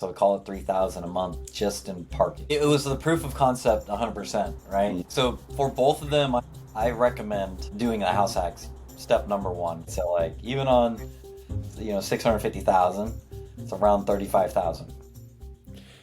So call it 3,000 a month just in parking. It was the proof of concept 100%, right? So for both of them, I recommend doing the house hacks. Step number one. So like even on 650,000, it's around 35,000.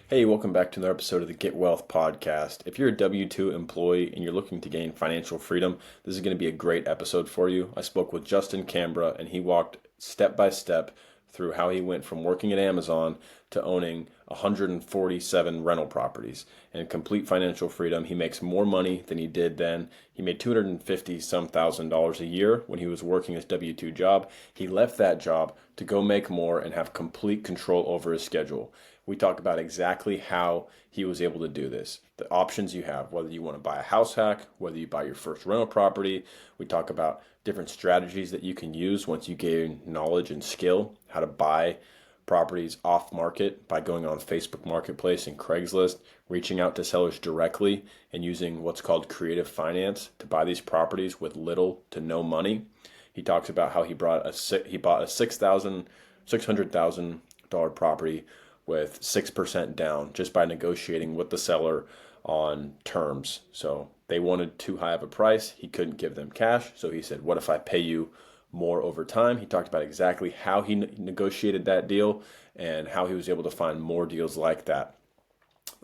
Hey, welcome back to another episode of the Get Wealth Podcast. If you're a W-2 employee and you're looking to gain financial freedom, this is going to be a great episode for you. I spoke with Justin Cambra, and he walked step by step through how he went from working at Amazon to owning 147 rental properties and complete financial freedom. He makes more money than he did then. He made 250 some thousand dollars a year when he was working his W-2 job. He left that job to go make more and have complete control over his schedule. We talk about exactly how he was able to do this, the options you have, whether you want to buy a house hack, whether you buy your first rental property. We talk about different strategies that you can use once you gain knowledge and skill, how to buy properties off market by going on Facebook Marketplace and Craigslist, reaching out to sellers directly and using what's called creative finance to buy these properties with little to no money. He talks about how he bought a $600,000 property with 6% down just by negotiating with the seller on terms. So they wanted too high of a price. He couldn't give them cash. So he said, what if I pay you more over time? He talked about exactly how he negotiated that deal and how he was able to find more deals like that.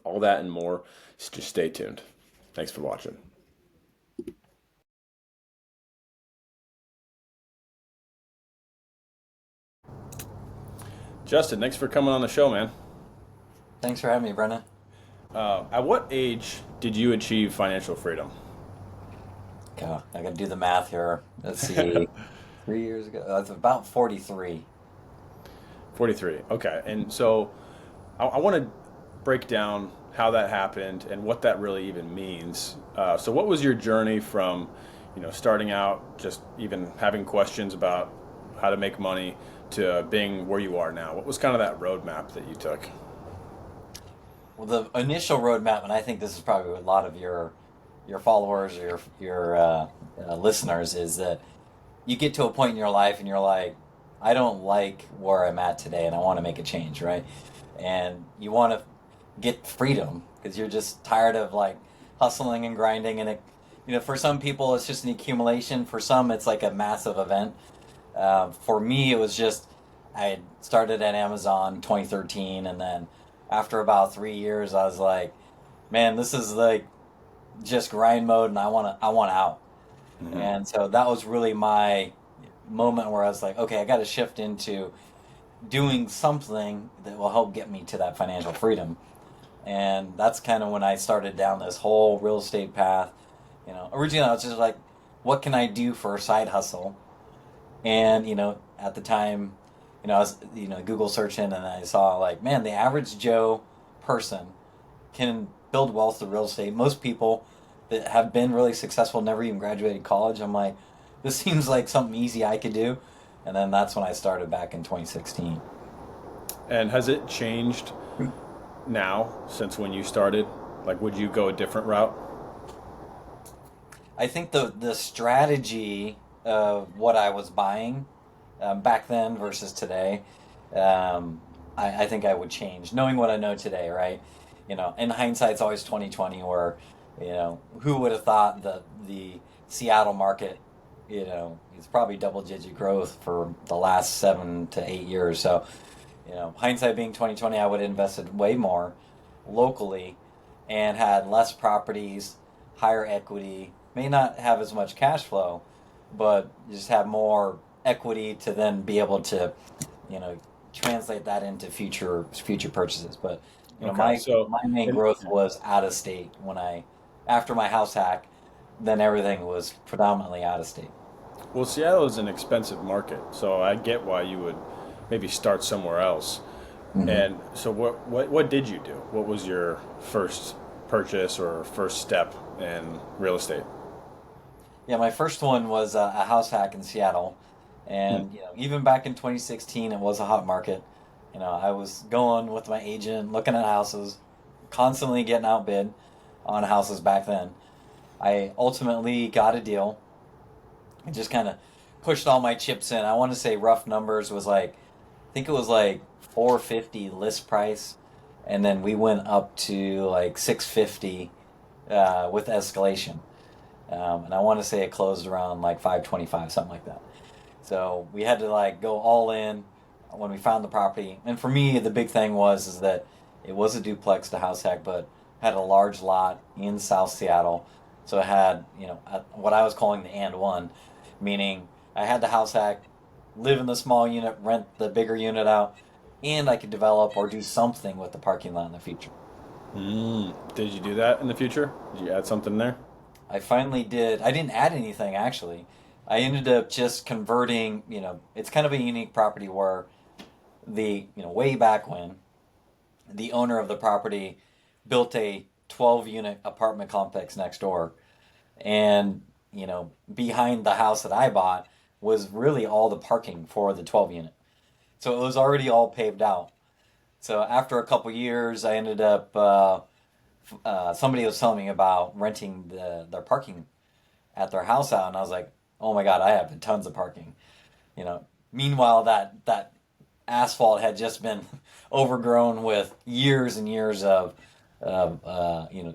All that and more. Just stay tuned. Thanks for watching. Justin, thanks for coming on the show, man. Thanks for having me, Brennan. At what age did you achieve financial freedom? God, I gotta do the math here. Let's see. 3 years ago, that's about 43. 43. Okay. And so I want to break down how that happened and what that really even means. So what was your journey from, starting out, just even having questions about how to make money to being where you are now? What was kind of that roadmap that you took? Well, the initial roadmap, and I think this is probably what a lot of your followers or your listeners, is that you get to a point in your life and you're like, I don't like where I'm at today, and I want to make a change, right? And you want to get freedom because you're just tired of like hustling and grinding, and for some people it's just an accumulation. For some, it's like a massive event. For me, it was just I had started at Amazon 2013, and then after about 3 years, I was like, man, this is like just grind mode, and I want out. Hmm. And so that was really my moment where I was like, okay, I got to shift into doing something that will help get me to that financial freedom. And that's kind of when I started down this whole real estate path. Originally I was just like, what can I do for a side hustle? And at the time, I was Google searching, and I saw like, man, the average Joe person can build wealth through real estate. Most people that have been really successful never even graduated college. I'm like, this seems like something easy I could do. And then that's when I started back in 2016. And has it changed now since when you started? Like, would you go a different route? I think the strategy of what I was buying back then versus today, I think I would change. Knowing what I know today, right? In hindsight, it's always 2020. Where who would have thought that the Seattle market, it's probably double-digit growth for the last 7 to 8 years. So, hindsight being 2020, I would have invested way more locally and had less properties, higher equity, may not have as much cash flow, but just have more equity to then be able to, you know, translate that into future purchases. But Okay, my main and growth was out of state when I after my house hack, then everything was predominantly out of state. well, Seattle is an expensive market, so I get why you would maybe start somewhere else. Hmm. And so, what did you do? What was your first purchase or first step in real estate? Yeah, my first one was a house hack in Seattle, Hmm. and even back in 2016, it was a hot market. I was going with my agent, looking at houses, constantly getting outbid on houses back then. I ultimately got a deal. I just kind of pushed all my chips in. I want to say rough numbers was like, I think it was like 450 list price. and then we went up to like 650 with escalation. And I want to say it closed around like 525, something like that. So we had to like go all in when we found the property. And for me, the big thing was is that it was a duplex to house hack, but had a large lot in South Seattle. So it had, what I was calling the and one, meaning I had the house hack, live in the small unit, rent the bigger unit out, and I could develop or do something with the parking lot in the future. Did you do that in the future? Did you add something there? I finally did. I didn't add anything actually. I ended up just converting, it's kind of a unique property where way back when the owner of the property built a 12 unit apartment complex next door. And, behind the house that I bought was really all the parking for the 12 unit. So it was already all paved out. So after a couple years, I ended up, somebody was telling me about renting their parking at their house out. And I was like, oh my God, I have tons of parking. Meanwhile, that asphalt had just been overgrown with years and years of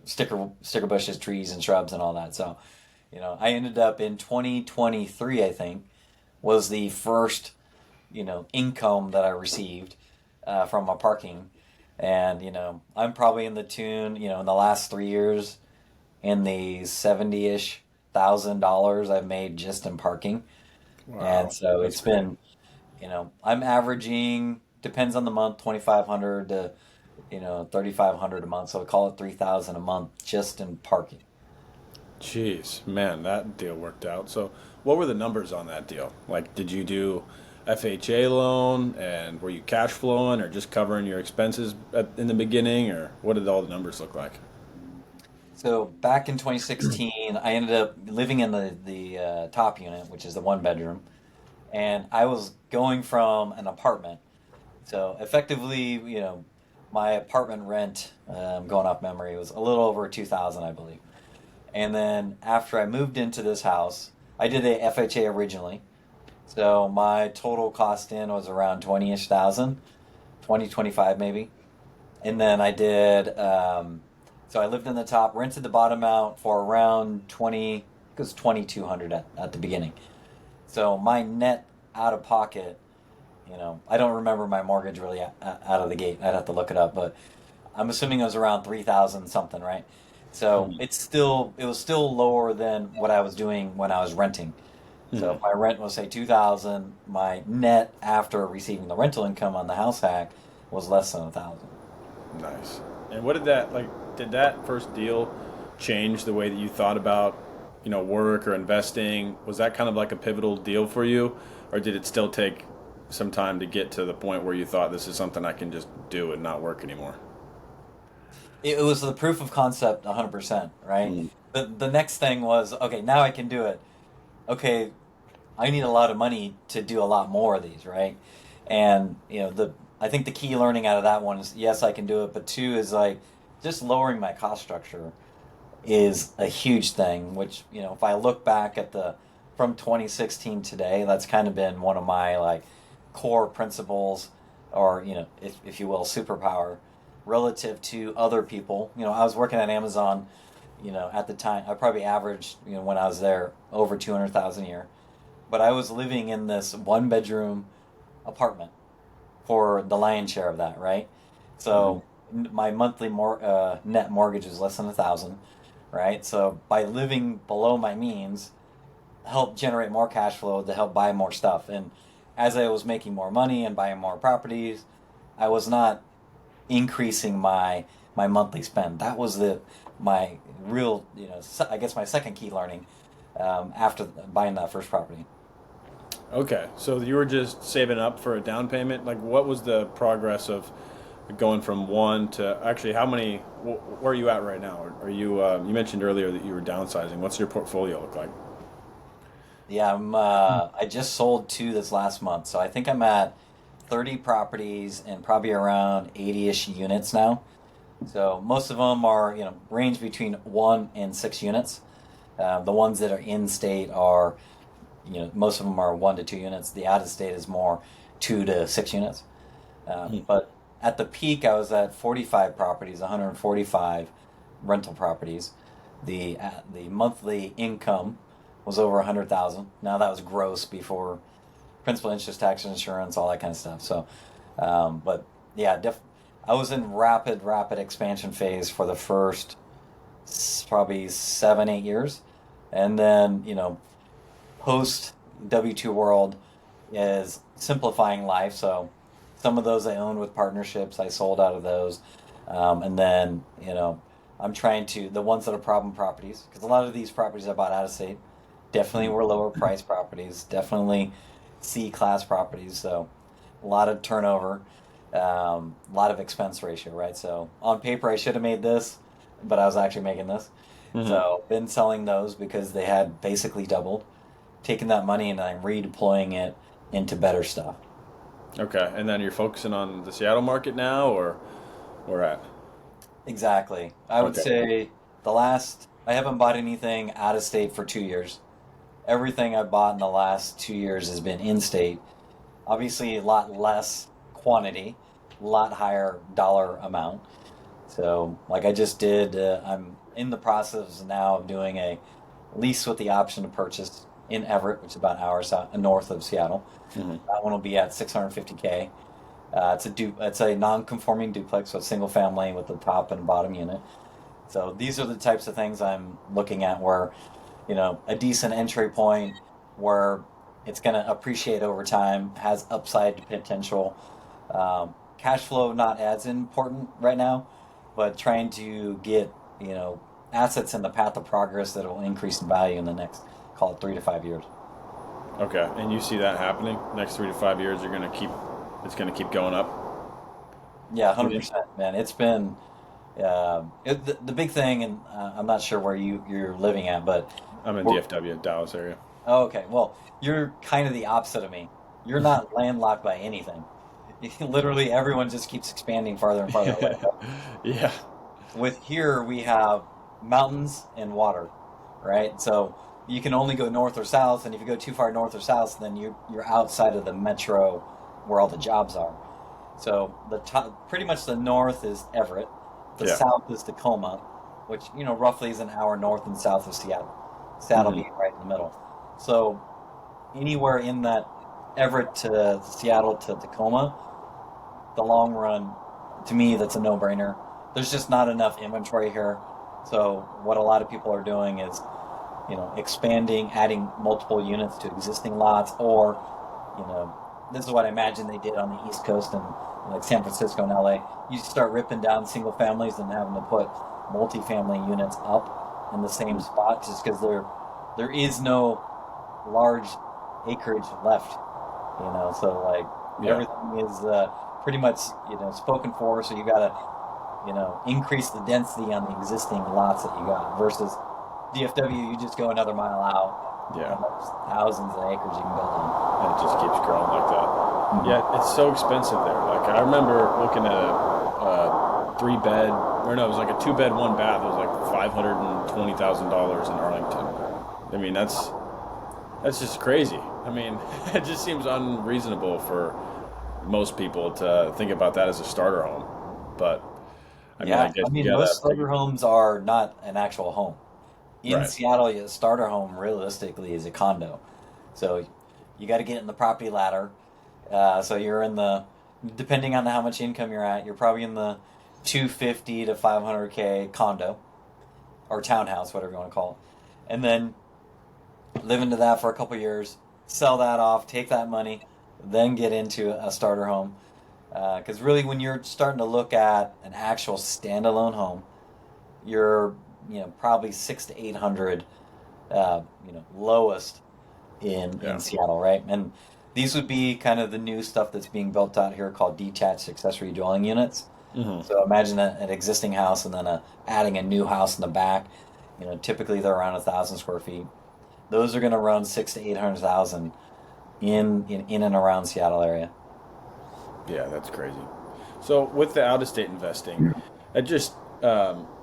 sticker bushes, trees, and shrubs, and all that. So, I ended up in 2023, I think, was the first income that I received from my parking, and I'm probably in the tune, in the last 3 years, in the 70-ish $1,000 I've made just in parking. And Wow, so that's it's great. been, I'm averaging, depends on the month, 2,500 to 3,500 a month. So I call it 3,000 a month just in parking. Jeez, man, that deal worked out. So, what were the numbers on that deal? Like, did you do FHA loan, and were you cash flowing or just covering your expenses in the beginning, or what did all the numbers look like? So back in 2016, I ended up living in the top unit, which is the one bedroom, and I was going from an apartment. So effectively, my apartment rent, going off memory, was a little over 2,000, I believe. And then after I moved into this house, I did a FHA originally. So my total cost in was around 20-ish thousand, 2025 maybe. And then I did, so I lived in the top, rented the bottom out for around 20, it was 2,200 at the beginning. So my net out of pocket, I don't remember my mortgage really out of the gate. I'd have to look it up, but I'm assuming it was around 3,000 something, right? So it was still lower than what I was doing when I was renting. So Hmm. if my rent was say 2,000, my net after receiving the rental income on the house hack was less than 1,000. Nice. And what did that like? Did that first deal change the way that you thought about, work or investing? Was that kind of like a pivotal deal for you, or did it still take some time to get to the point where you thought this is something I can just do and not work anymore? It was the proof of concept 100%, right? Mm. The next thing was, okay, now I can do it. Okay, I need a lot of money to do a lot more of these, right? And I think the key learning out of that one is yes, I can do it, but two is like just lowering my cost structure is a huge thing. Which if I look back at the from 2016 today, that's kind of been one of my like core principles, or if you will, superpower relative to other people. I was working at Amazon. At the time, I probably averaged when I was there over 200,000 a year, but I was living in this one bedroom apartment for the lion's share of that, right? Mhm. So my monthly net mortgage is less than 1,000, right? So by living below my means, help generate more cash flow to help buy more stuff. And as I was making more money and buying more properties, I was not increasing my monthly spend. That was the my real I guess my second key learning after buying that first property. Okay, so you were just saving up for a down payment. Like, what was the progress of going from one to actually how many? Where are you at right now? Are you? You mentioned earlier that you were downsizing. What's your portfolio look like? Yeah, I just sold two this last month, so I think I'm at 30 properties and probably around 80-ish units now. So most of them are, range between 1 and 6 units. The ones that are in state are, most of them are 1 to 2 units. The out of state is more 2 to 6 units. Hmm. But at the peak, I was at 45 properties, 145 rental properties. The monthly income was over 100,000. Now that was gross before principal, interest, tax, insurance, all that kind of stuff. So, but yeah, I was in rapid expansion phase for the first probably 7, 8 years, and then post W2 world is simplifying life. So some of those I owned with partnerships, I sold out of those. And then, I'm trying to, the ones that are problem properties, because a lot of these properties I bought out of state definitely were lower price properties, definitely C class properties. So a lot of turnover, a lot of expense ratio, right? So on paper, I should have made this, but I was actually making this. Hmm. So been selling those because they had basically doubled, taking that money and I'm redeploying it into better stuff. Okay, and then you're focusing on the Seattle market now, or where at? Exactly. I would Okay. say I haven't bought anything out of state for 2 years. Everything I've bought in the last 2 years has been in state. Obviously, a lot less quantity, a lot higher dollar amount. So, like I just did, I'm in the process now of doing a lease with the option to purchase in Everett, which is about an hour north of Seattle. Hmm. That one will be at 650K. It's a non-conforming duplex, so single family with the top and bottom unit. So these are the types of things I'm looking at where, a decent entry point where it's going to appreciate over time, has upside potential. Cash flow not as important right now, but trying to get, assets in the path of progress that will increase in value in the next, call it 3 to 5 years. Okay, and you see that happening next 3 to 5 years? It's gonna keep going up. Yeah, You hundred think? percent, man. It's been the big thing, and I'm not sure where you're living at, but I'm in we're, DFW, Dallas area. oh, okay. Well, you're kind of the opposite of me. You're not landlocked by anything. Literally, everyone just keeps expanding farther and farther away. Yeah. With here, we have mountains and water, right? So you can only go north or south, and if you go too far north or south, then you're outside of the metro where all the jobs are. So the top, pretty much the north is Everett, the Yeah. south is Tacoma, which roughly is an hour north and south of Seattle. Seattle Hmm. being right in the middle. So anywhere in that Everett to Seattle to Tacoma, the long run, to me, that's a no-brainer. There's just not enough inventory here. So what a lot of people are doing is, expanding, adding multiple units to existing lots, or, you know, this is what I imagine they did on the East Coast and like San Francisco and LA. You start ripping down single families and having to put multifamily units up in the same spot just because there is no large acreage left, so like Yeah. everything is pretty much spoken for, so you gotta increase the density on the existing lots that you got versus DFW. You just go another mile out Yeah. and there's thousands of acres you can build on. And it just keeps growing like that. Mhm. Yeah, it's so expensive there. Like I remember looking at a 3 bed, or no, it was like a 2 bed, 1 bath. It was like $520,000 in Arlington. I mean, that's just crazy. I mean, it just seems unreasonable for most people to think about that as a starter home. But I mean, I Yeah, guess I you mean, gotta most have big. starter homes are not an actual home. In Right. Seattle, a starter home realistically is a condo. So you got to get in the property ladder. So you're in the, depending on how much income you're at, you're probably in the 250 to 500K condo or townhouse, whatever you want to call it. And then live into that for a couple years, sell that off, take that money, then get into a starter home. Because really, when you're starting to look at an actual standalone home, you're probably 6 to 800, lowest in Yeah. Seattle, right? And these would be kind of the new stuff that's being built out here called detached accessory dwelling units. Hmm. So imagine an existing house and then adding a new house in the back. Typically they're around 1,000 square feet. Those are going to run 6 to 800,000 in and around Seattle area. Yeah, that's crazy. So with the out of state investing, I just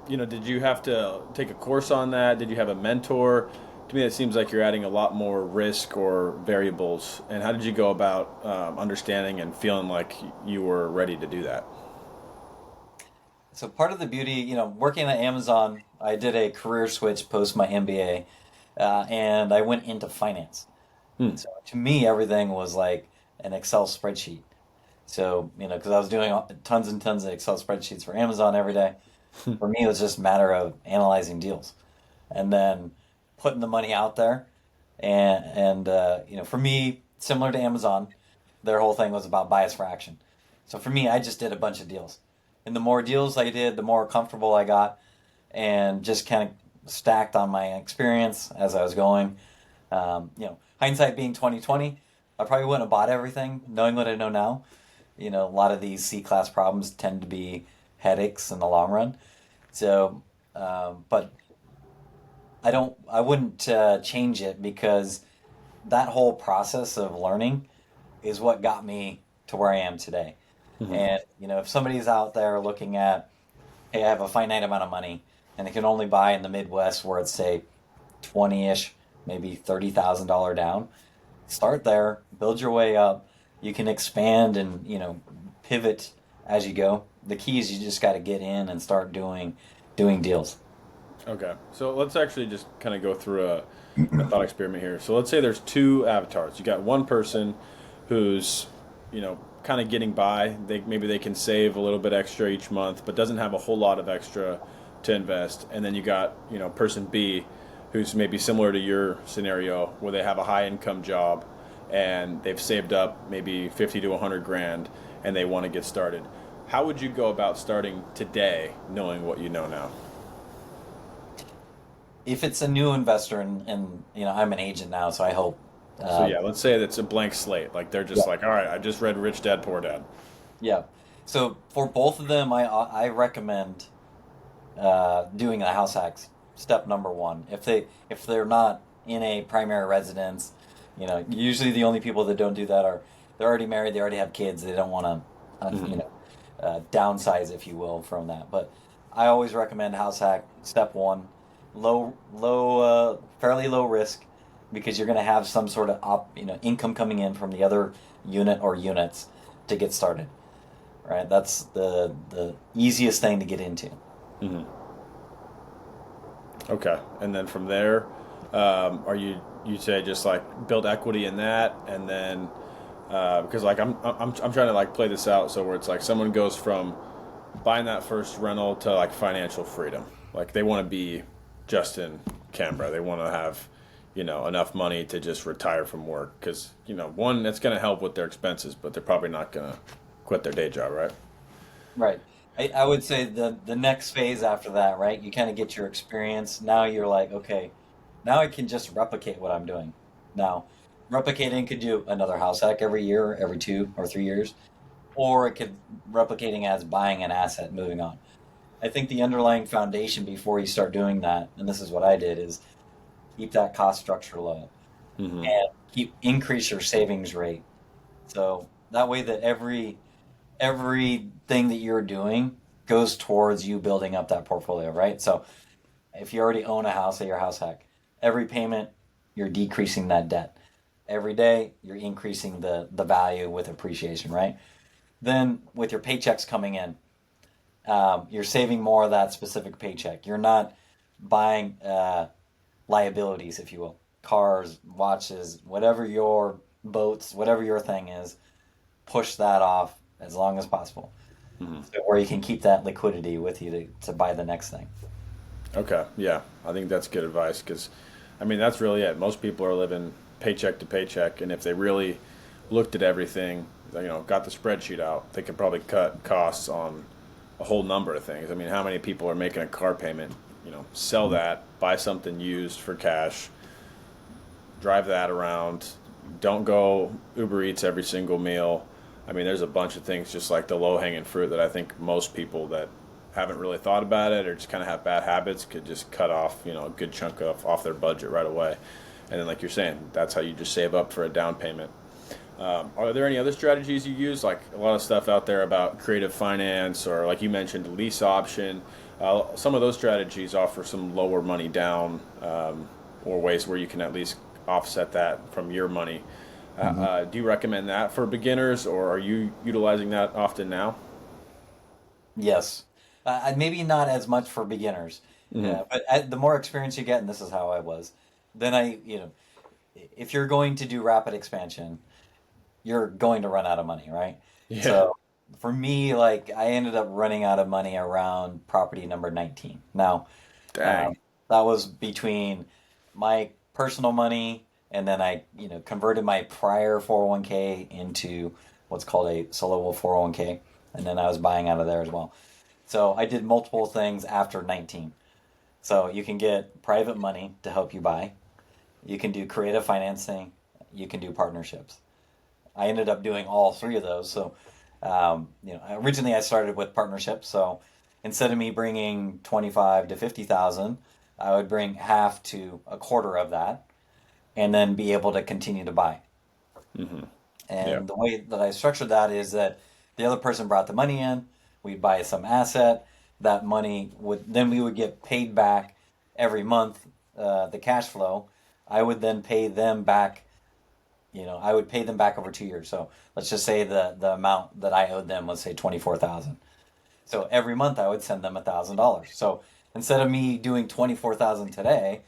did you have to take a course on that? Did you have a mentor? To me, it seems like you're adding a lot more risk or variables. And how did you go about understanding and feeling like you were ready to do that? So part of the beauty, working at Amazon, I did a career switch post my MBA, and I went into finance. Hmm. So to me, everything was like an Excel spreadsheet. So, because I was doing tons and tons of Excel spreadsheets for Amazon every day, for me, it was just a matter of analyzing deals and then putting the money out there. And for me, similar to Amazon, their whole thing was about bias for action. So for me, I just did a bunch of deals. And the more deals I did, the more comfortable I got and just kind of stacked on my experience as I was going. Hindsight being 2020, I probably wouldn't have bought everything knowing what I know now. A lot of these C-class problems tend to be headaches in the long run. So, but I wouldn't change it because that whole process of learning is what got me to where I am today. Hmm. And, if somebody's out there looking at, hey, I have a finite amount of money and I can only buy in the Midwest where it's, say, 20-ish, maybe $30,000 down, start there, build your way up. You can expand and, pivot as you go. The key is you just got to get in and start doing deals. Okay, so let's actually just kind of go through a thought experiment here. So let's say there's two avatars. You got one person who's, kind of getting by. Maybe they can save a little bit extra each month, but doesn't have a whole lot of extra to invest. And then you got, person B, who's maybe similar to your scenario, where they have a high income job and they've saved up maybe 50 to 100 grand and they want to get started. How would you go about starting today, knowing what you know now? If it's a new investor, and I'm an agent now, so I hope. So Uh, yeah, let's say that's a blank slate. Like they're just like, all right, I just read Rich Dad Poor Dad. yeah. So for both of them, I recommend doing the house hacks. Step number one. If they're not in a primary residence, usually the only people that don't do that are they're already married, they already have kids, they don't want to, Hmm. downsize, if you will, from that. But I always recommend house hack. Step one, fairly low risk, because you're going to have some sort of income coming in from the other unit or units to get started. Right, that's the easiest thing to get into. Hmm. Okay, and then from there, are you say just like build equity in that, and then because like I'm trying to like play this out so where it's like someone goes from buying that first rental to like financial freedom. Like they want to be Justin Canberra. They want to have, enough money to just retire from work because, one, that's going to help with their expenses, but they're probably not going to quit their day job, right? Right. I would say the next phase after that, right? You kind of get your experience. Now you're like, okay, now I can just replicate what I'm doing. Now, replicating could do another house hack every year, every 2 or 3 years, or it could replicating as buying an asset, moving on. I think the underlying foundation before you start doing that, and this is what I did, is keep that cost structure low Hmm. and increase your savings rate. So that way that everything that you're doing goes towards you building up that portfolio, right? So if you already own a house at your house hack, every payment you're decreasing that debt. Every day you're increasing the value with appreciation, right? Then with your paychecks coming in, you're saving more of that specific paycheck. You're not buying liabilities, if you will, cars, watches, whatever your boats, whatever your thing is, push that off as long as possible. Hmm. So where you can keep that liquidity with you to buy the next thing. Okay, yeah, I think that's good advice because, I mean, that's really it. Most people are living paycheck to paycheck, and if they really looked at everything, got the spreadsheet out, they could probably cut costs on a whole number of things. I mean, how many people are making a car payment? Sell that, buy something used for cash, drive that around. Don't go Uber Eats every single meal. I mean, there's a bunch of things just like the low hanging fruit that I think most people that haven't really thought about it or just kind of have bad habits could just cut off, a good chunk off their budget right away. And then, like you're saying, that's how you just save up for a down payment. Are there any other strategies you use? Like a lot of stuff out there about creative finance or, like you mentioned, lease option. Some of those strategies offer some lower money down or ways where you can at least offset that from your money. Hmm. Do you recommend that for beginners, or are you utilizing that often now? Yes. Maybe not as much for beginners, Hmm. but the more experience you get, and this is how I was, then if you're going to do rapid expansion, you're going to run out of money, right? Yeah. So for me, like I ended up running out of money around property number 19. Now, Dang. that was between my personal money and then I, converted my prior 401k into what's called a solo 401k, and then I was buying out of there as well. So I did multiple things after 19. So you can get private money to help you buy. You can do creative financing. You can do partnerships. I ended up doing all three of those. So, originally I started with partnerships. So instead of me bringing 25 to 50,000, I would bring half to a quarter of that, and then be able to continue to buy. Hmm. Yeah. And the way that I structured that is that the other person brought the money in, we'd buy some asset, that money would then we would get paid back every month, the cash flow. I would then pay them back, I would pay them back over 2 years. So let's just say the amount that I owed them was say 24,000. So every month I would send them $1,000. So instead of me doing 24,000 today,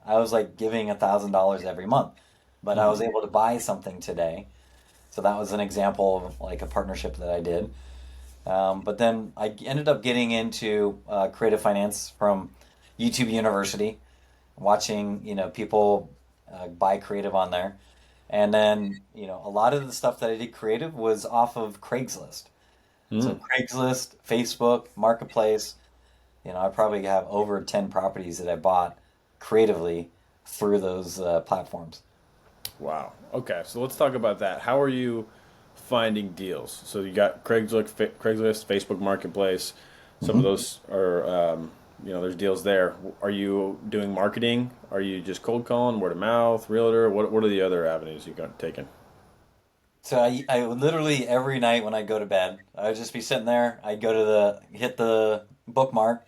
I was like giving $1,000 every month. But I was Hmm. able to buy something today, so that was an example of like a partnership that I did. But then I ended up getting into creative finance from YouTube University, watching people buy creative on there, and then a lot of the stuff that I did creative was off of Craigslist. So Mm. Craigslist, Facebook, Marketplace. I probably have over 10 properties that I bought creatively through those platforms. Wow. Okay, so let's talk about that. How are you finding deals? So you got Craigslist, Facebook Marketplace. Some of Mhm. those are, there's deals there. Are you doing marketing? Are you just cold calling, word of mouth, realtor? What are the other avenues you got taken? So I would literally every night when I go to bed, I would just be sitting there. I'd go to hit the bookmark.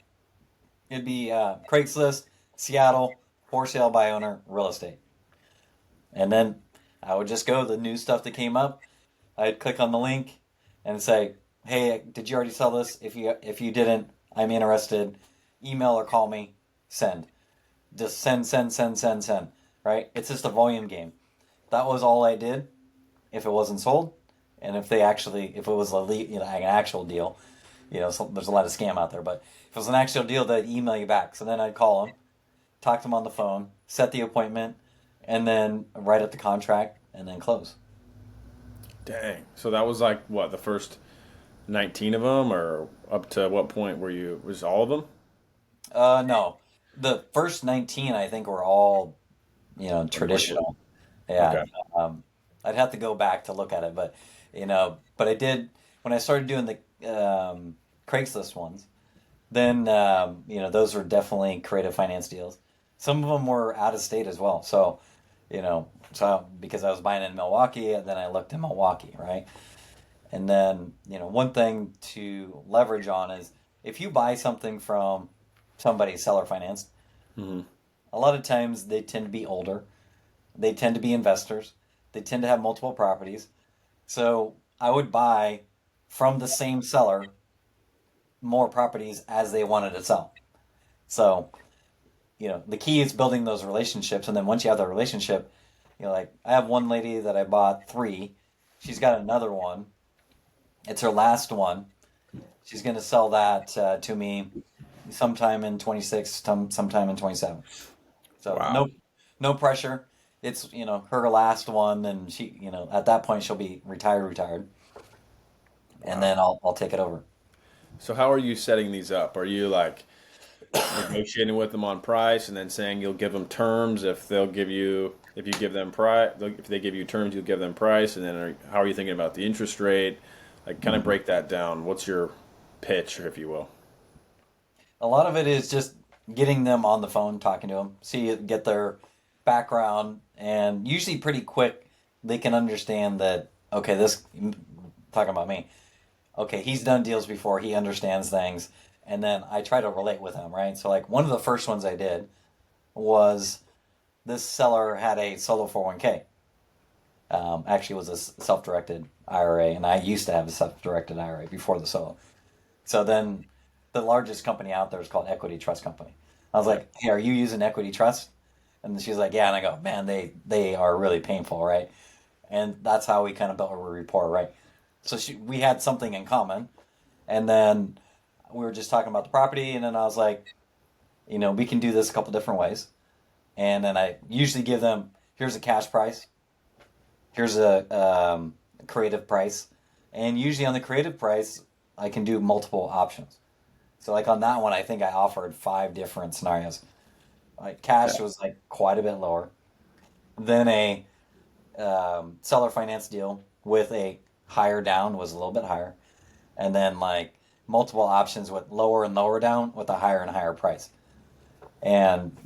It'd be Craigslist, Seattle, for sale by owner, real estate. And then I would just go the new stuff that came up. I'd click on the link and say, "Hey, did you already sell this? If you didn't, I'm interested. Email or call me. Send. Just send, send, send, send, send. Right? It's just a volume game. That was all I did. If it wasn't sold, and if it was an actual deal, so there's a lot of scam out there. But if it was an actual deal, they'd email you back. So then I'd call them, talk to them on the phone, set the appointment, and then write up the contract and then close. Dang. So that was like what, the first 19 of them, or up to what point were you, was all of them? No, the first 19 I think were all On Craigslist. traditional. Yeah, Okay. I'd have to go back to look at it, but I did when I started doing the Craigslist ones. Then those were definitely creative finance deals. Some of them were out of state as well. So because I was buying in Milwaukee, and then I looked in Milwaukee, right? And then one thing to leverage on is if you buy something from somebody seller financed, Hmm. a lot of times they tend to be older. They tend to be investors. They tend to have multiple properties. So I would buy from the same seller more properties as they wanted to sell. So the key is building those relationships, and then once you have the relationship, like I have one lady that I bought three. She's got another one. It's her last one. She's going to sell that to me sometime in 26, sometime in 27. So Wow. no pressure. It's her last one, and she at that point she'll be retired, and Wow. then I'll take it over. So how are you setting these up? Are you like negotiating with them on price and then saying you'll give them terms if they'll give you if you give them price if they give you terms you'll give them price, and then how are you thinking about the interest rate? Like kind of Mhm. break that down. What's your pitch, if you will? A lot of it is just getting them on the phone, talking to them, get their background, and usually pretty quick they can understand that okay, this talking about me. Okay, he's done deals before, he understands things, and then I try to relate with him, right? So like one of the first ones I did was this seller had a solo 401k. Actually, it was a self-directed IRA, and I used to have a self-directed IRA before the solo. So then the largest company out there is called Equity Trust Company. I was Yeah. like, hey, are you using Equity Trust? And she's like, yeah. And I go, man, they are really painful, right? And that's how we kind of built a rapport, right? So we had something in common, and then we were just talking about the property, and then I was like, we can do this a couple different ways. And then I usually give them, here's a cash price, here's a creative price, and usually on the creative price, I can do multiple options. So like on that one, I think I offered five different scenarios. Like Yeah. cash was like quite a bit lower. Then a seller finance deal with a higher down was a little bit higher, and then like multiple options with lower and lower down with a higher and higher price, and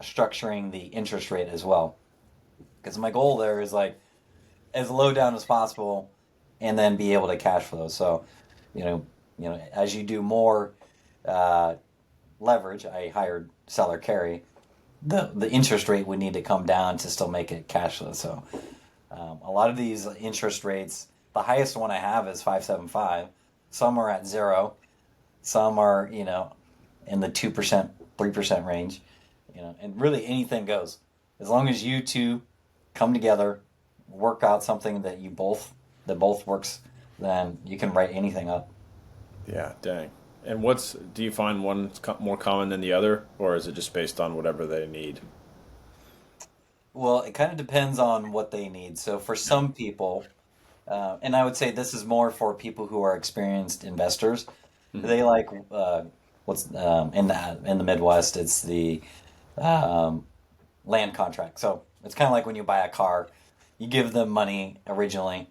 structuring the interest rate as well. Because my goal there is like as low down as possible, and then be able to cash flow. So, you know, as you do more uh, leverage, I hired seller carry. The interest rate would need to come down to still make it cash flow. So, a lot of these interest rates, the highest one I have is 5.75. Some are at zero. Some are in the 2%, 3% range. And really anything goes as long as you two come together, work out something that both works, then you can write anything up. Yeah, dang. And do you find one more common than the other, or is it just based on whatever they need? Well, it kind of depends on what they need. So for Yeah. some people, and I would say this is more for people who are experienced investors. Hmm. They like what's in the Midwest. It's the um, land contract. So it's kind of like when you buy a car, you give them money originally.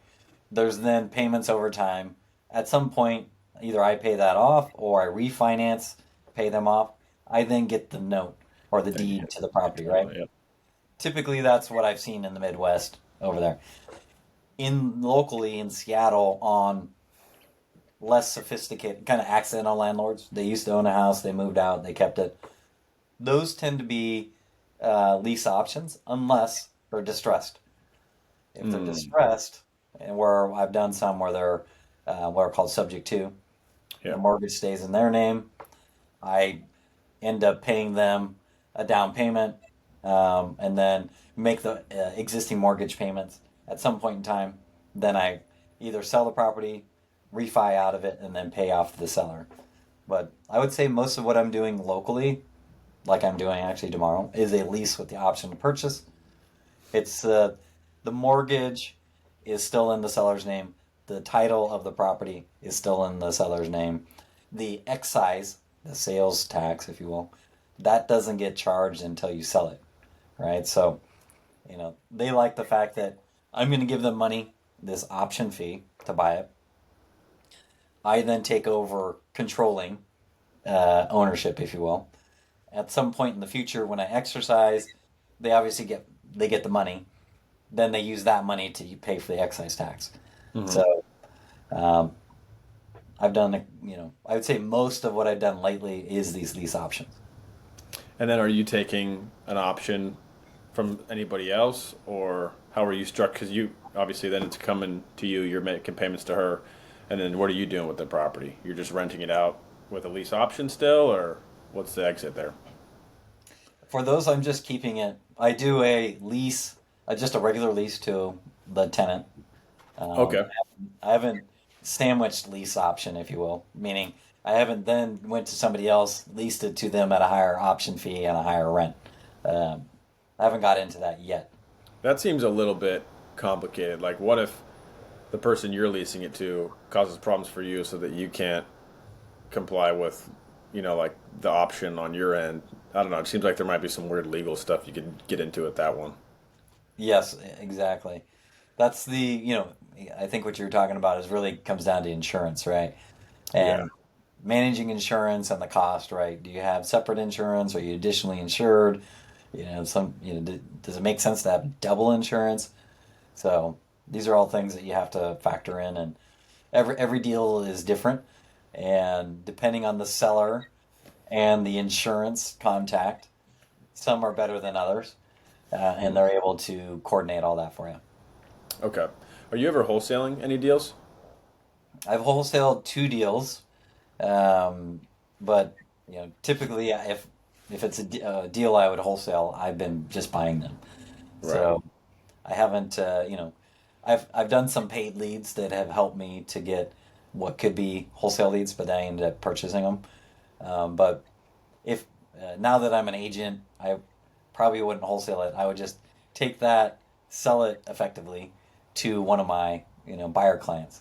There's then payments over time. At some point, either I pay that off or I refinance, pay them off. I then get the note or the And you deed hit to the the property, right? title, yeah. Typically, that's what I've seen in the Midwest over there. In locally in Seattle, on less sophisticated, kind of accidental landlords, they used to own a house, they moved out, they kept it. Those tend to be lease options unless they're distressed. If they're Mm, distressed, and where I've done some where they're what are called subject to, the yeah. mortgage stays in their name. I end up paying them a down payment, and then make the existing mortgage payments at some point in time. Then I either sell the property, refi out of it, and then pay off the seller. But I would say most of what I'm doing locally, like I'm doing actually tomorrow, is a lease with the option to purchase. It's the mortgage is still in the seller's name. The title of the property is still in the seller's name. The excise, the sales tax, if you will, that doesn't get charged until you sell it, right? So, they like the fact that I'm going to give them money, this option fee to buy it. I then take over controlling ownership, if you will. At some point in the future, when I exercise, they obviously get the money. Then they use that money to pay for the excise tax. Hmm. So um, I've done, I would say most of what I've done lately is these lease options. And then are you taking an option from anybody else, or how are you struck? Because you obviously then it's coming to you, you're making payments to her, and then what are you doing with the property? You're just renting it out with a lease option still, or what's the exit there? For those, I'm just keeping it. I do a lease, just a regular lease to the tenant. Okay. I haven't sandwiched lease option, if you will, meaning I haven't then went to somebody else, leased it to them at a higher option fee and a higher rent. Um, I haven't got into that yet. That seems a little bit complicated. Like, what if the person you're leasing it to causes problems for you so that you can't comply with, like the option on your end? I don't know. It seems like there might be some weird legal stuff you could get into with that one. Yes, exactly. That's I think what you're talking about is really comes down to insurance, right? Yeah. And managing insurance and the cost, right? Do you have separate insurance? Are you additionally insured? Does it make sense to have double insurance? So these are all things that you have to factor in, and every deal is different, and depending on the seller and the insurance contact, some are better than others, and Mm. they're able to coordinate all that for you. Okay. Are you ever wholesaling any deals? I've wholesaled two deals. Um, but typically, yeah, if it's a deal I would wholesale, I've been just buying them. Right. So I haven't, I've done some paid leads that have helped me to get what could be wholesale leads, but I ended up purchasing them. But if now that I'm an agent, I probably wouldn't wholesale it. I would just take that, sell it effectively to one of my buyer clients.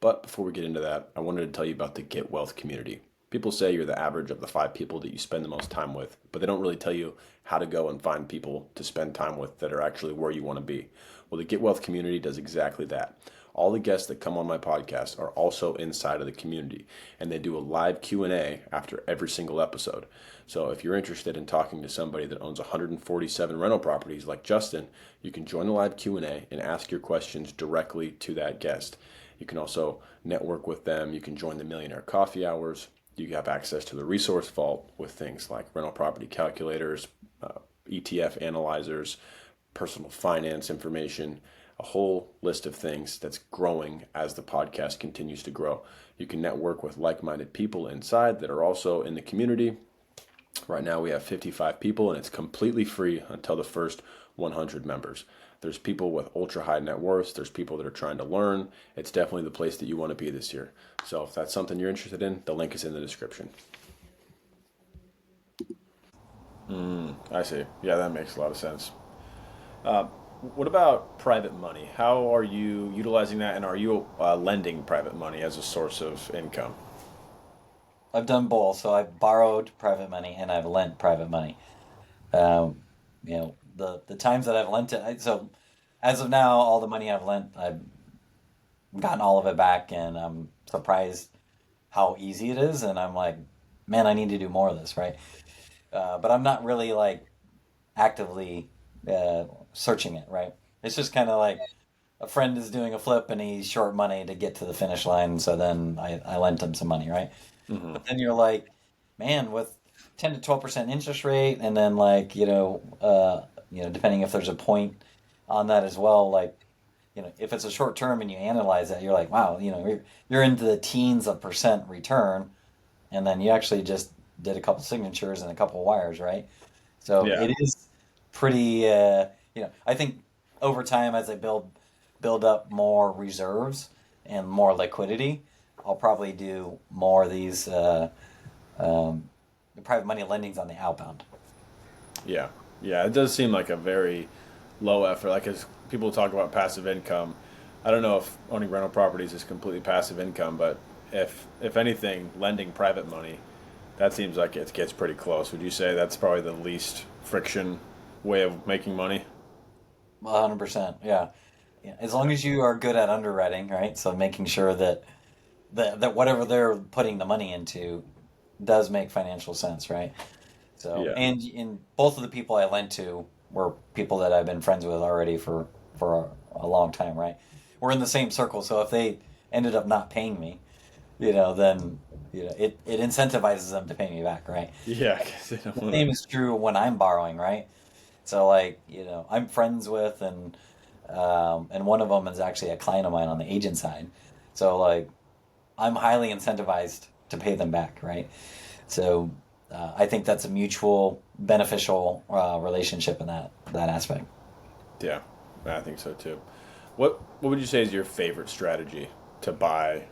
But before we get into that, I wanted to tell you about the Get Wealth community. People say you're the average of the 5 people that you spend the most time with, but they don't really tell you how to go and find people to spend time with that are actually where you want to be. Well, the Get Wealth community does exactly that. All the guests that come on my podcast are also inside of the community, and they do a live Q&A after every single episode. So if you're interested in talking to somebody that owns 147 rental properties like Justin, you can join the live Q&A and ask your questions directly to that guest. You can also network with them. You can join the Millionaire Coffee Hours. You have access to the resource vault with things like rental property calculators, ETF analyzers, personal finance information, a whole list of things that's growing as the podcast continues to grow. You can network with like minded people inside that are also in the community. Right now, we have 55 people, and it's completely free until the first 100 members. There's people with ultra high net worths. There's people that are trying to learn. It's definitely the place that you want to be this year. So if that's something you're interested in, the link is in the description. I see. Yeah, that makes a lot of sense. Uh, what about private money? How are you utilizing that, and are you lending private money as a source of income? I've done both. So I've borrowed private money and I've lent private money. The times that I've lent it, so as of now, all the money I've lent, I've gotten all of it back, and I'm surprised how easy it is. And I'm like, man, I need to do more of this, right? But I'm not really like actively uh, searching it, right? It's just kind of like a friend is doing a flip and he's short money to get to the finish line, so then I lent him some money, right? Hmm. But then you're like, man, with 10 to 12% interest rate, and then like depending if there's a point on that as well, like if it's a short term and you analyze that, you're like, wow, you're into the teens of percent return, and then you actually just did a couple signatures and a couple wires, right? So Yeah. it is pretty. I think over time as I build up more reserves and more liquidity, I'll probably do more of these um, private money lendings on the outbound. Yeah. Yeah. It does seem like a very low effort. Like as people talk about passive income, I don't know if owning rental properties is completely passive income, but if anything, lending private money, that seems like it gets pretty close. Would you say that's probably the least friction way of making money? 100%. Yeah. Yeah. As long as you are good at underwriting, right? So making sure that whatever they're putting the money into does make financial sense, right? So, Yeah. and in both of the people I lent to were people that I've been friends with already for a long time, right? We're in the same circle, so if they ended up not paying me, then it incentivizes them to pay me back, right? Yeah. 'Cause they don't The want same to. is true when I'm borrowing, right? So like, I'm friends with and one of them is actually a client of mine on the agent side. So like, I'm highly incentivized to pay them back, right? So I think that's a mutual beneficial relationship in that aspect. Yeah. I think so too. What would you say is your favorite strategy to buy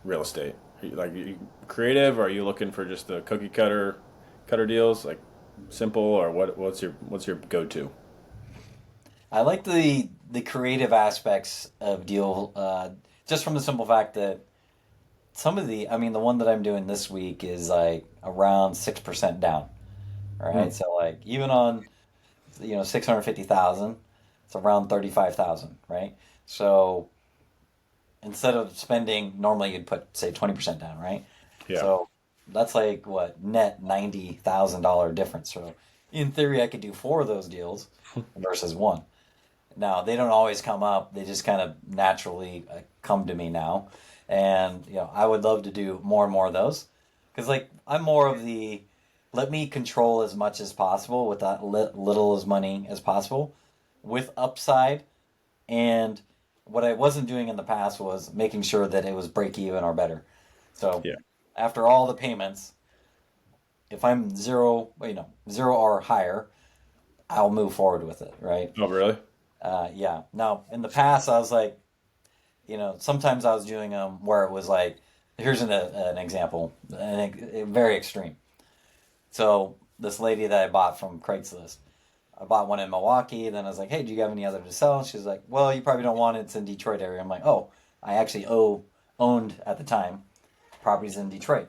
real estate? Are you creative? Or are you looking for just the cookie cutter deals, like simple, or what's your go to? I like the creative aspects of deal, just from the simple fact that some of I mean, the one that I'm doing this week is like around 6% down. All Hmm. right, so like even on 650,000, it's around 35,000, right? So instead of spending normally you'd put say 20% down, right? Yeah. So that's like what net $90,000 difference. So in theory, I could do four of those deals versus one. Now they don't always come up; they just kind of naturally come to me now, and I would love to do more and more of those because like I'm more of the let me control as much as possible with that little as money as possible with upside. And what I wasn't doing in the past was making sure that it was break even or better. So Yeah. after all the payments, if I'm zero, zero or higher, I'll move forward with it, right? Oh, really? Yeah. Now, in the past, I was like, sometimes I was doing them where it was like, here's an example, very extreme. So this lady that I bought from Craigslist, I bought one in Milwaukee. Then I was like, hey, do you have any other to sell? She's like, well, you probably don't want it. It's in Detroit area. I'm like, oh, I actually owned at the time properties in Detroit.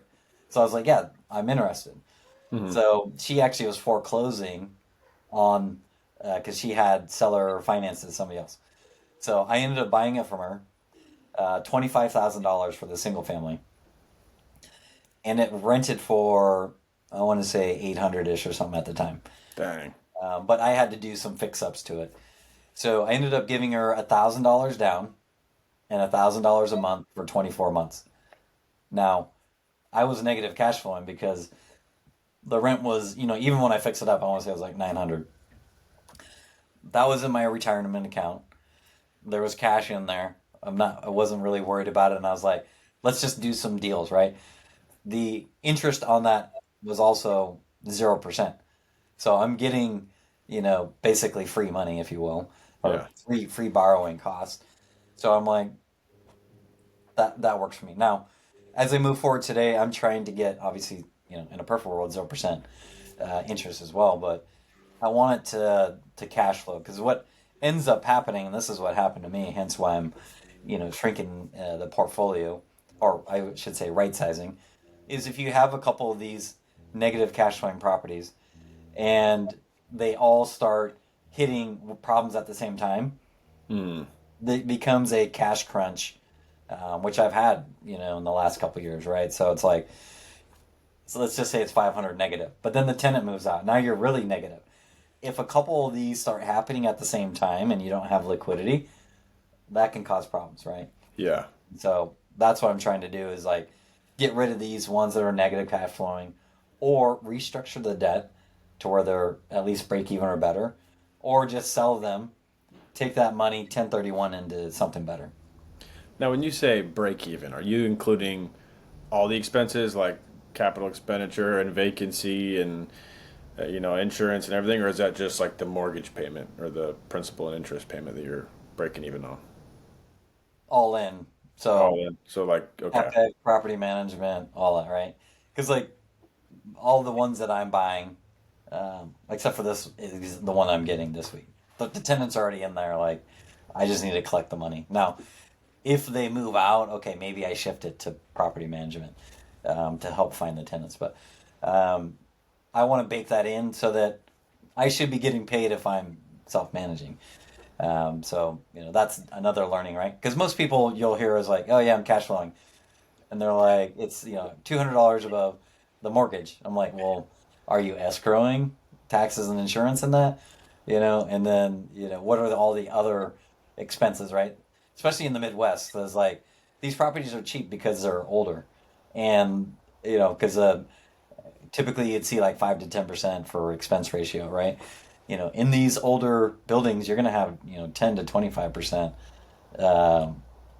So I was like, yeah, I'm interested. Hmm. So she actually was foreclosing on because she had seller financed to somebody else. So I ended up buying it from her, $25,000 for the single family, and it rented for I want to say 800 ish or something at the time. Dang. But I had to do some fix ups to it. So I ended up giving her $1,000 down and $1,000 a month for 24 months. Now I was negative cash flowing because the rent was, even when I fixed it up, I want to say it was like 900. That was in my retirement account. There was cash in there. I wasn't really worried about it, and I was like, let's just do some deals, right? The interest on that was also 0%. So I'm getting, basically free money, if you will, or Yeah. free borrowing cost. So I'm like, that works for me. Now, as I move forward today, I'm trying to get obviously, in a perfect world, 0% interest as well, but I want it to cash flow because what ends up happening, and this is what happened to me, hence why I'm, shrinking the portfolio, or I should say right sizing, is if you have a couple of these negative cash flowing properties and they all start hitting problems at the same time, Hmm. it becomes a cash crunch, which I've had, in the last couple of years, right? So it's like, so let's just say it's 500 negative, but then the tenant moves out. Now you're really negative. If a couple of these start happening at the same time and you don't have liquidity, that can cause problems, right? Yeah. So that's what I'm trying to do is like get rid of these ones that are negative cash flowing or restructure the debt to where they're at least break even or better, or just sell them, take that money 1031 into something better. Now, when you say break even, are you including all the expenses like capital expenditure and vacancy and insurance and everything, or is that just like the mortgage payment or the principal and interest payment that you're breaking even on? All in. All So in. So like, okay, FX, property management, all that, right? Because like all the ones that I'm buying, except for this is the one I'm getting this week. The tenant's already in there. Like, I just need to collect the money. Now, if they move out, okay, maybe I shift it to property management to help find the tenants. But um, I want to bake that in so that I should be getting paid if I'm self managing. So that's another learning, right? Because most people you'll hear is like, oh yeah, I'm cash flowing, and they're like, it's $200 above the mortgage. I'm like, well, are you escrowing taxes and insurance in that? And then what are all the other expenses, right? Especially in the Midwest, there's like these properties are cheap because they're older, and because typically you'd see like 5 to 10% for expense ratio, right? In these older buildings, you're going to have 10 to 25%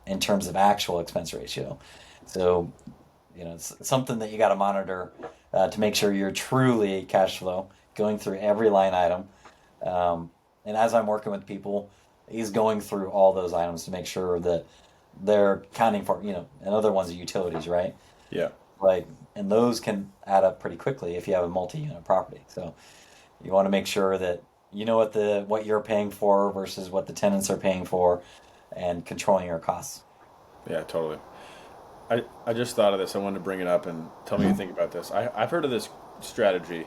in terms of actual expense ratio. So it's something that you got to monitor to make sure you're truly cash flow going through every line item. And as I'm working with people, he's going through all those items to make sure that they're counting for and other ones are utilities, right? yeah, Like, and those can add up pretty quickly if you have a multi-unit property. So you want to make sure that you know what you're paying for versus what the tenants are paying for, and controlling your costs. yeah, totally. I just thought of this. I wanted to bring it up and tell me what you think about this. I've heard of this strategy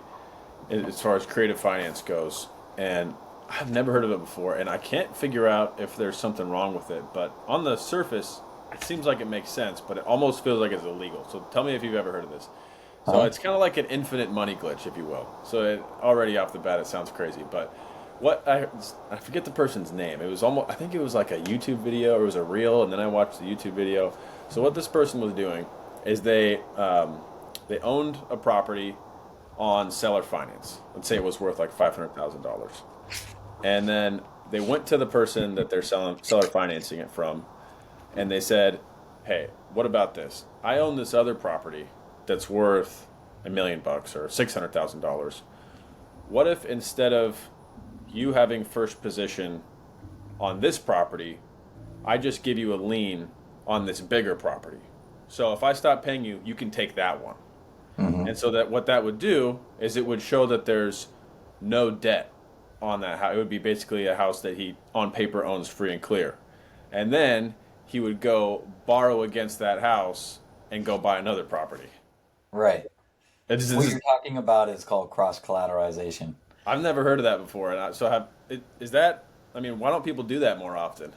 as far as creative finance goes, and I've never heard of it before, and I can't figure out if there's something wrong with it. But on the surface, it seems like it makes sense, but it almost feels like it's illegal. So tell me if you've ever heard of this. So Huh? it's kind of like an infinite money glitch, if you will. So already off the bat, it sounds crazy, but what I forget the person's name. It was almost I think it was like a YouTube video or it was a reel, and then I watched the YouTube video. So what this person was doing is they owned a property on seller finance. Let's say it was worth like $500,000. And then they went to the person that they're seller financing it from, and they said, "Hey, what about this? I own this other property that's worth $1 million or $600,000. What if instead of you having first position on this property, I just give you a lien on this bigger property? So if I stop paying you, you can take that one. Hmm. And so that what that would do is it would show that there's no debt on that house. It would be basically a house that he on paper owns free and clear. And then he would go borrow against that house and go buy another property. Right. What This you're talking about is called cross collateralization. I've never heard of that before, and is that? I mean, why don't people do that more often?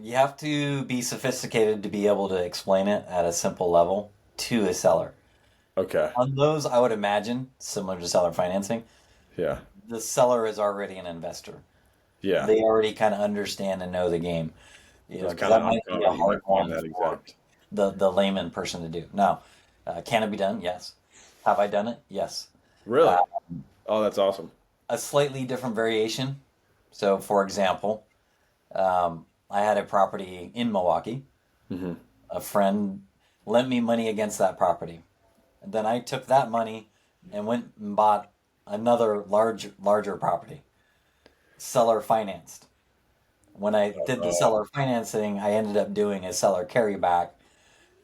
You have to be sophisticated to be able to explain it at a simple level to a seller. Okay. On those, I would imagine, similar to seller financing, Yeah. the seller is already an investor. Yeah. They already kind of understand and know the game. So it's Because kind of that might be a uncommon. You hard might find one that for exact. the layman person to do. Now, can it be done? Yes. Have I done it? Yes. Really? Uh, Oh, that's awesome. a slightly different variation. So, for example, I had a property in Milwaukee. Hmm. A friend lent me money against that property. And then I took that money and went and bought another larger property. Seller financed. When I did the Oh, seller financing, I ended up doing a seller carryback,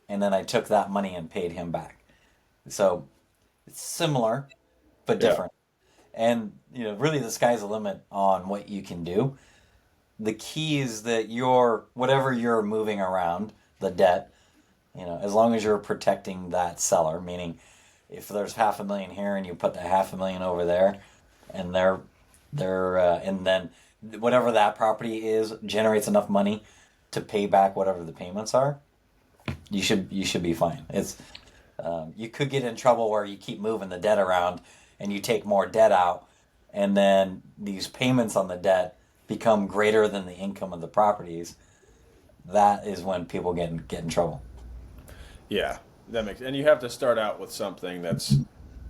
and then I took that money and paid him back. So it's similar but yeah. different. And really the sky's the limit on what you can do. The key is that whatever you're moving around, the debt, as long as you're protecting that seller, meaning if there's 500,000 here and you put the 500,000 over there, and and then whatever that property is generates enough money to pay back whatever the payments are, you should be fine. You could get in trouble where you keep moving the debt around and you take more debt out, and then these payments on the debt become greater than the income of the properties. That is when people get in trouble. Yeah. That makes, and you have to start out with something that's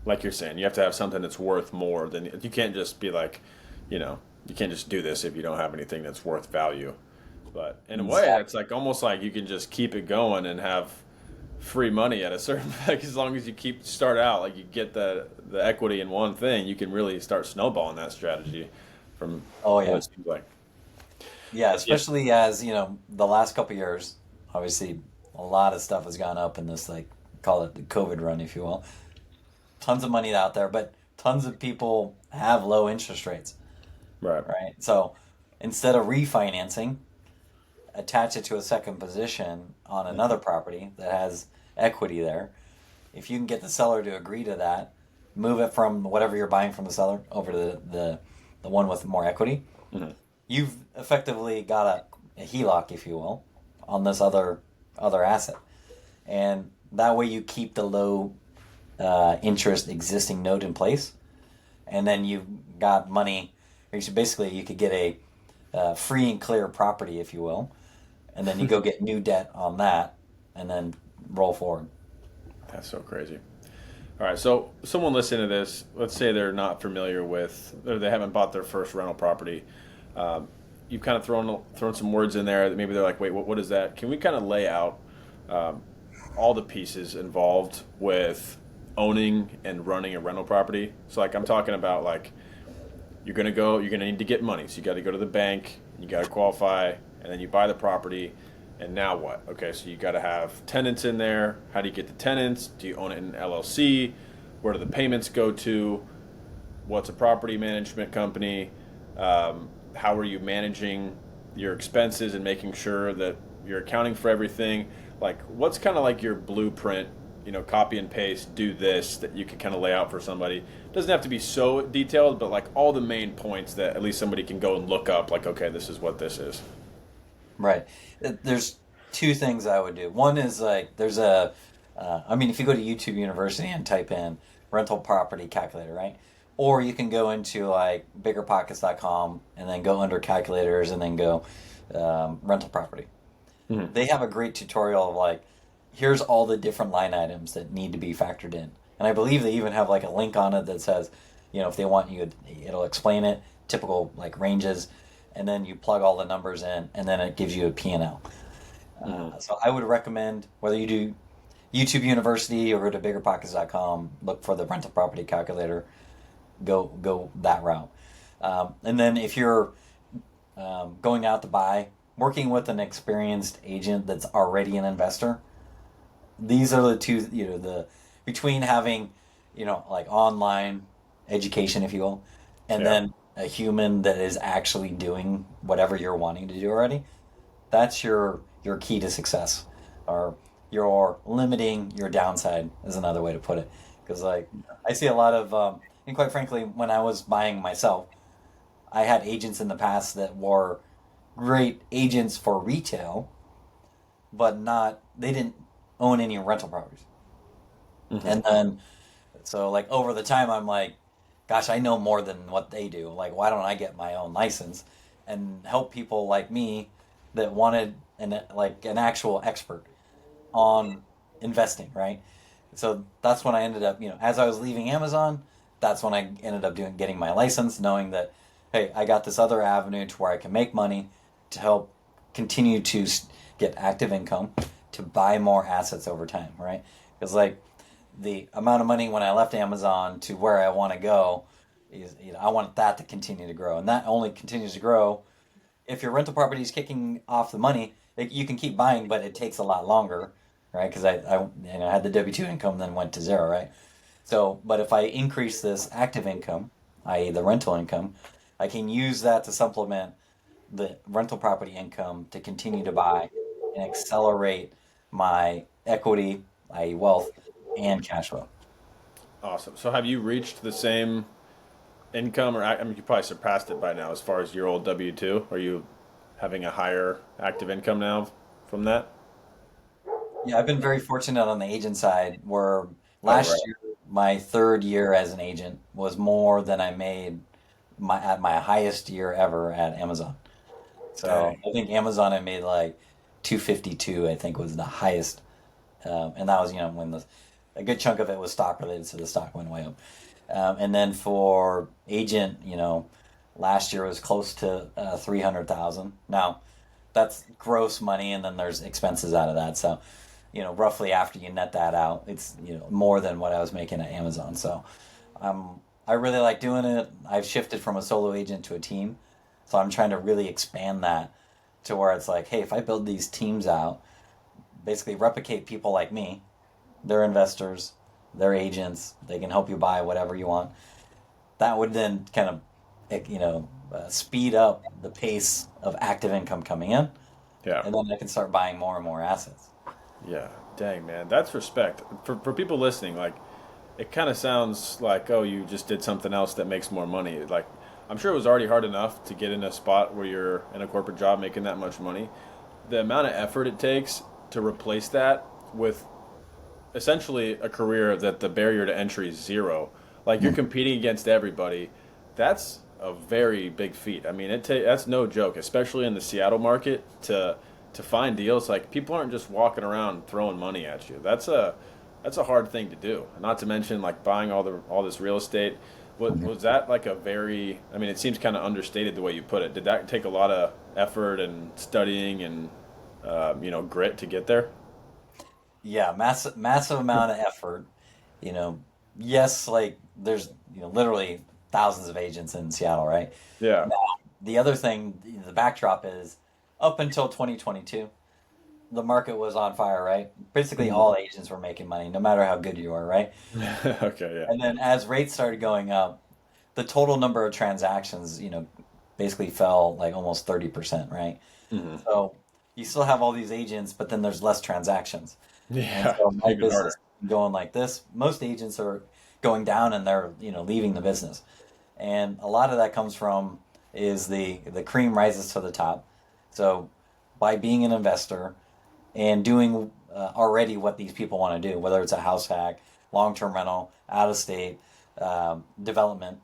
like you're saying. You have to have something that's worth more than you can't just be like, you know, you can't just do this if you don't have anything that's worth value. But in a way, it's Exactly. like almost like you can just keep it going and have free money at a certain like as long as you keep start out like you get the equity in one thing, you can really start snowballing that strategy from Oh what yeah, it seems like. yeah. Yeah. Especially as the last couple of years, obviously, a lot of stuff has gone up in this, like, call it the COVID run, if you will. Tons of money out there, but tons of people have low interest rates, Right. right? So instead of refinancing, attach it to a second position on another property that has equity there. If you can get the seller to agree to that, move it from whatever you're buying from the seller over to the one with more equity. Mhm. You've effectively got a HELOC, if you will, on this other asset, and that way you keep the low interest existing note in place, and then you've got money. Or you could get a free and clear property, if you will, and then you go get new debt on that, and then roll forward. That's so crazy. All right, so someone listening to this, let's say they're not familiar with, or they haven't bought their first rental property. Um, you've kind of thrown some words in there that maybe they're like, wait, what is that? Can we kind of lay out um, all the pieces involved with owning and running a rental property? So like I'm talking about like you're gonna need to get money. So you got to go to the bank, you got to qualify, and then you buy the property. And now what? Okay, so you got to have tenants in there. How do you get the tenants? Do you own it in an LLC? Where do the payments go to? What's a property management company? How are you managing your expenses and making sure that you're accounting for everything? Like, what's kind of like your blueprint? Copy and paste, do this that you can kind of lay out for somebody. It doesn't have to be so detailed, but like all the main points that at least somebody can go and look up. Like, okay, this is what this is. Right. There's two things I would do. One is like I mean, if you go to YouTube University and type in rental property calculator, right? Or you can go into like biggerpockets.com and then go under calculators and then go rental property. Hmm. They have a great tutorial of like, here's all the different line items that need to be factored in. And I believe they even have like a link on it that says, if they want you, it'll explain it, typical like ranges, and then you plug all the numbers in, and then it gives you a P&L. Hmm. So I would recommend whether you do YouTube University or go to biggerpockets.com, look for the rental property calculator, go that route. And then if you're going out to buy, working with an experienced agent that's already an investor, these are the two, the between having, like online education, if you will, and Yeah. then a human that is actually doing whatever you're wanting to do already. That's your key to success, or you're limiting your downside is another way to put it. Because like I see a lot of, and quite frankly, when I was buying myself, I had agents in the past that were great agents for retail, but not they didn't own any rental properties. Hmm. And then so like over the time, I'm like, gosh, I know more than what they do. Like, why don't I get my own license and help people like me that wanted an actual expert on investing, right? So that's when I ended up, as I was leaving Amazon, that's when I ended up getting my license, knowing that, hey, I got this other avenue to where I can make money to help continue to get active income to buy more assets over time, right? Because like the amount of money when I left Amazon to where I want to go is, I want that to continue to grow, and that only continues to grow if your rental property is kicking off the money. You can keep buying, but it takes a lot longer, right? Because I had the W-2 income, then went to zero, right? So, but if I increase this active income, i.e., the rental income, I can use that to supplement the rental property income to continue to buy and accelerate my equity, i.e., wealth, and cash flow. Awesome. So have you reached the same income, or I mean, you probably surpassed it by now as far as your old W two? Are you having a higher active income now from that? Yeah, I've been very fortunate on the agent side where Oh, right. last year, my third year as an agent was more than I made at my highest year ever at Amazon. So Dang. I think Amazon I made like 252, I think was the highest. And that was, when a good chunk of it was stock related, so the stock went way up. And then for agent, last year was close to 300,000. Now, that's gross money, and then there's expenses out of that. So, roughly after you net that out, it's more than what I was making at Amazon. So, I really like doing it. I've shifted from a solo agent to a team, so I'm trying to really expand that to where it's like, hey, if I build these teams out, basically replicate people like me, they're investors, they're agents, they can help you buy whatever you want. That would then kind of, speed up the pace of active income coming in, Yeah. and then I can start buying more and more assets. Yeah. Dang, man. That's respect. For people listening, like, it kind of sounds like, oh, you just did something else that makes more money. Like, I'm sure it was already hard enough to get in a spot where you're in a corporate job making that much money. The amount of effort it takes to replace that with essentially a career that the barrier to entry is zero. Like, you're competing against everybody. That's a very big feat. I mean, that's no joke, especially in the Seattle market to find deals. Like, people aren't just walking around throwing money at you. That's a hard thing to do. Not to mention like buying all this real estate. What Mhm. was that like a very? I mean, it seems kind of understated the way you put it. Did that take a lot of effort and studying and grit to get there? Yeah, massive amount of effort. You know, yes, like there's literally thousands of agents in Seattle, right? Yeah. Now, the other thing, the backdrop is up until 2022, the market was on fire, right? Basically, Mhm. all agents were making money, no matter how good you are, right? Okay. Yeah. And then as rates started going up, the total number of transactions, basically fell like almost 30%, right? Hmm. So you still have all these agents, but then there's less transactions. And Yeah. so my Even harder. business going like this, most agents are going down and they're, leaving the business. And a lot of that comes from is the cream rises to the top. So by being an investor and doing already what these people want to do, whether it's a house hack, long-term rental, out of state, development,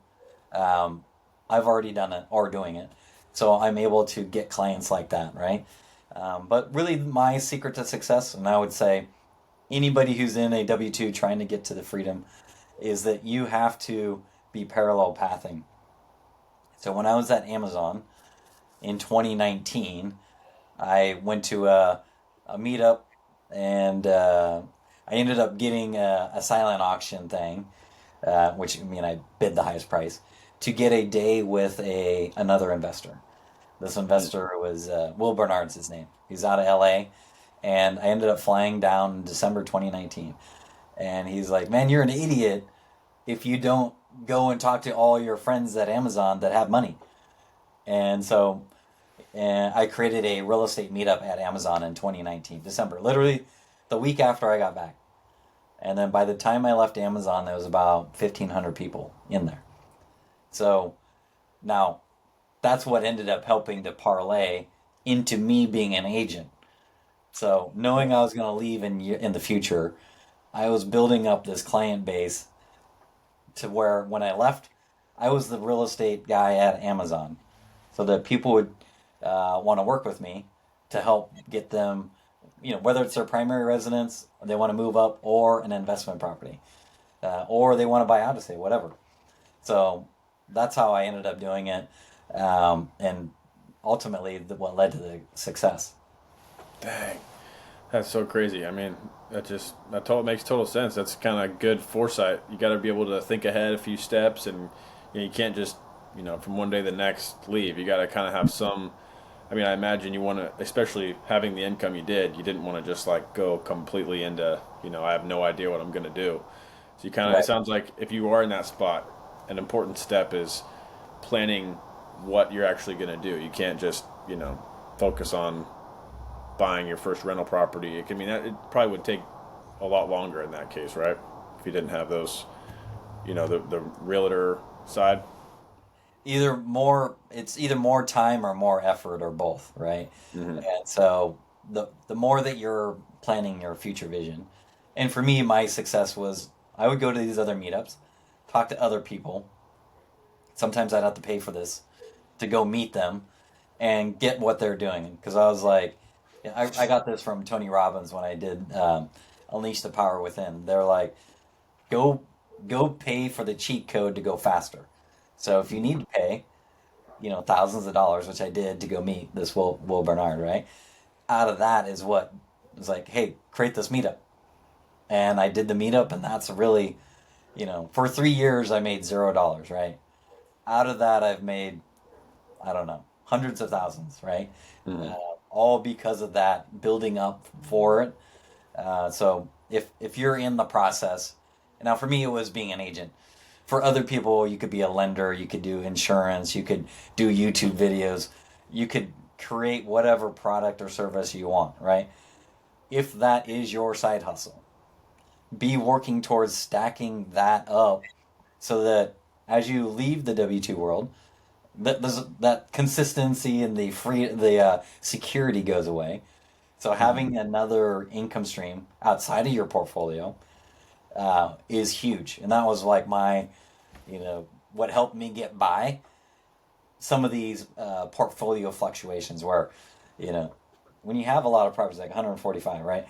um, I've already done it or doing it. So I'm able to get clients like that, right? But really, my secret to success, and I would say anybody who's in a W 2 trying to get to the freedom, is that you have to be parallel pathing. So when I was at Amazon in 2019, I went to a meetup and I ended up getting a silent auction thing, which I mean I bid the highest price to get a day with a another investor. This investor was Will Bernard's his name. He's out of L.A. and I ended up flying down in December 2019. And he's like, "Man, you're an idiot if you don't go and talk to all your friends at Amazon that have money." And so and I created a real estate meetup at Amazon in 2019, December, literally the week after I got back. And then by the time I left Amazon, there was about 1,500 people in there. So now that's what ended up helping to parlay into me being an agent. So knowing I was going to leave in the future, I was building up this client base to where when I left, I was the real estate guy at Amazon, so that people would want to work with me to help get them, whether it's their primary residence, or they want to move up, or an investment property, or they want to buy out estate, whatever. So that's how I ended up doing it, and ultimately what led to the success. Dang, that's so crazy. I mean, makes total sense. That's kind of good foresight. You got to be able to think ahead a few steps, and you can't just from one day to the next leave. You got to kind of have some. I mean, I imagine you want to, especially having the income you did. You didn't want to just like go completely into I have no idea what I'm going to do. So you kind of, it Right. sounds like if you are in that spot, an important step is planning what you're actually going to do. You can't just focus on buying your first rental property. It probably would take a lot longer in that case, right? If you didn't have those, the realtor side. It's either more time or more effort or both, right? Hmm. And so the more that you're planning your future vision, and for me, my success was I would go to these other meetups, talk to other people. Sometimes I'd have to pay for this to go meet them and get what they're doing because I was like, I got this from Tony Robbins when I did Unleash the Power Within. They're like, go go pay for the cheat code to go faster. So if you need to pay, thousands of dollars, which I did to go meet this Will Bernard, right? Out of that is what was like, hey, create this meetup. And I did the meetup, and that's really, for 3 years I made $0, right? Out of that I've made, I don't know, hundreds of thousands, right? Hmm. Uh, all because of that building up for it. So if you're in the process, now for me it was being an agent. For other people, you could be a lender, you could do insurance, you could do YouTube videos, you could create whatever product or service you want, right? If that is your side hustle, be working towards stacking that up so that as you leave the W 2 world, that consistency and the security goes away. So Hmm. having another income stream outside of your portfolio is huge, and that was like what helped me get by some of these portfolio fluctuations where, you know, when you have a lot of properties like 145, right?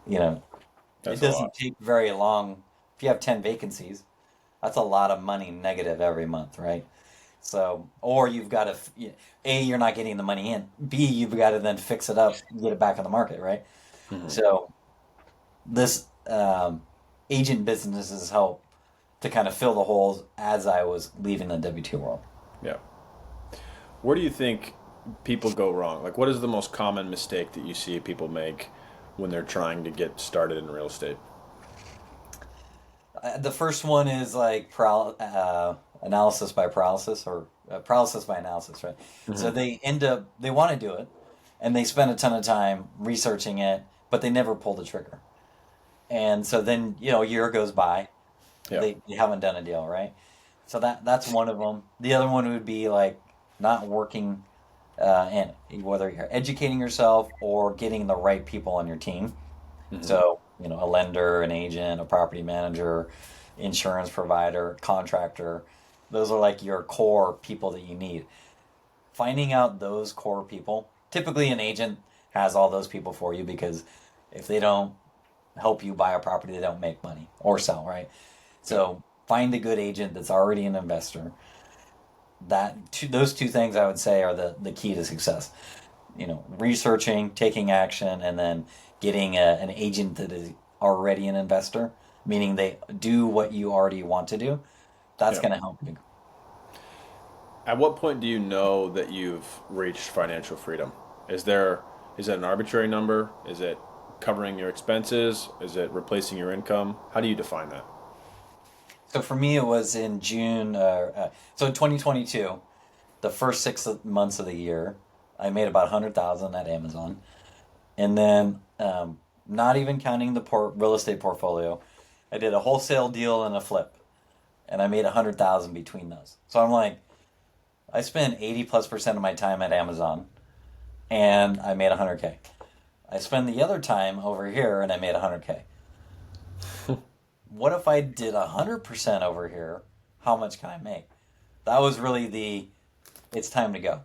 You know, it That's a lot. doesn't take very long. If you have 10 vacancies, that's a lot of money negative every month, right? So, or you've got to, A, you're not getting the money in. B, you've got to then fix it up, get it back on the market, right? Hmm. So, this agent businesses help to kind of fill the holes as I was leaving the W 2 world. Yeah. Where do you think people go wrong? Like, what is the most common mistake that you see people make when they're trying to get started in real estate? The first one is like analysis by paralysis or paralysis by analysis, right? So Hmm. they want to do it and they spend a ton of time researching it, but they never pull the trigger. And so then, a year goes by, Yeah. they haven't done a deal, right? So that's one of them. The other one would be like not working, and whether you're educating yourself or getting the right people on your team. Hmm. So, a lender, an agent, a property manager, insurance provider, contractor, those are like your core people that you need. Finding out those core people, typically an agent has all those people for you because if they don't help you buy a property, they don't make money or sell, right? Yeah. So find a good agent that's already an investor. Those two things I would say are the key to success. Researching, taking action, and then getting an agent that is already an investor, meaning they do what you already want to do, that's Yeah. going to help you. At what point do you know that you've reached financial freedom? Is there is it an arbitrary number? Is it covering your expenses? Is it replacing your income? How do you define that? So for me, it was in June. So in 2022, the first 6 months of the year, I made about 100,000 at Amazon, and then not even counting the real estate portfolio, I did a wholesale deal and a flip, and I made 100,000 between those. So I'm like, I spent 80+% of my time at Amazon, and I made 100K. I spend the other time over here, and I made 100K. What if I did 100% over here? How much can I make? That was really it's time to go.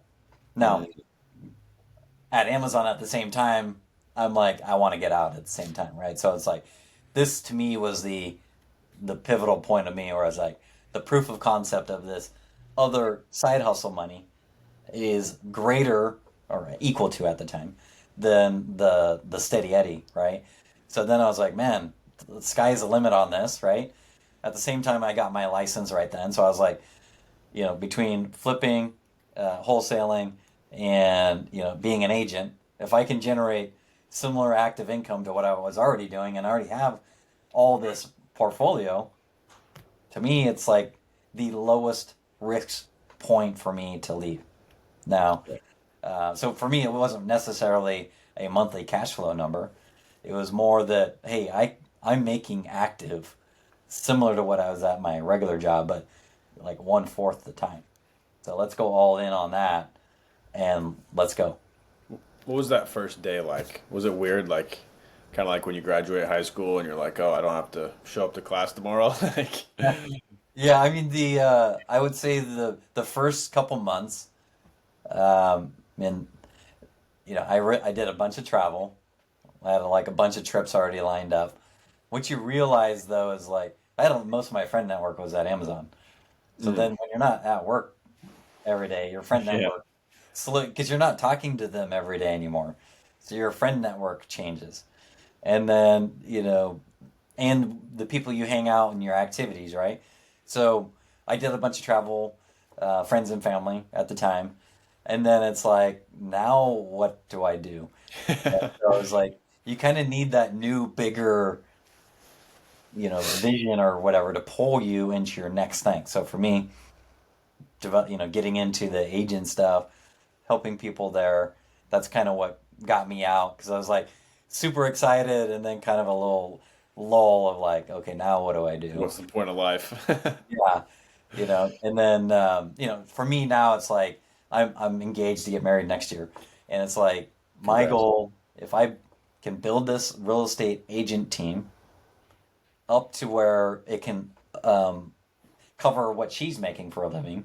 Now, Mm, at Amazon at the same time, I'm like, I want to get out at the same time, right? So it's like, this to me was the pivotal point of me where I was like, the proof of concept of this other side hustle money is greater or equal to at the time than the steady Eddie, right? So then I was like, man, the sky's the limit on this, right? At the same time, I got my license right then, so I was like, between flipping, wholesaling, and being an agent, if I can generate similar active income to what I was already doing and I already have all this portfolio, to me, it's like the lowest risk point for me to leave. Now, so for me, it wasn't necessarily a monthly cash flow number. It was more that, hey, I'm making active similar to what I was at my regular job, but like one-fourth the time. So let's go all in on that and let's go. what was that first day like? Was it weird, like kind of like when you graduate high school and you're like, oh, I don't have to show up to class tomorrow? Like, Yeah, I mean I would say the first couple months, and I did a bunch of travel. I had like a bunch of trips already lined up. What you realize though is like most of my friend network was at Amazon. So mm, then when you're not at work every day, your friend yeah, network because you're not talking to them every day anymore. So your friend network changes. And then, and the people you hang out and your activities, right? So I did a bunch of travel, friends and family at the time. And then it's like, now what do I do? And so I was like, you kind of need that new, bigger, vision or whatever to pull you into your next thing. So for me, getting into the agent stuff, helping people there, that's kind of what got me out because I was like super excited and then kind of a little lull of like, okay, now what do I do? what's the point of life? Yeah, and then for me now it's like I'm engaged to get married next year, and it's like my Congrats. goal if I can build this real estate agent team up to where it can um, cover what she's making for a living.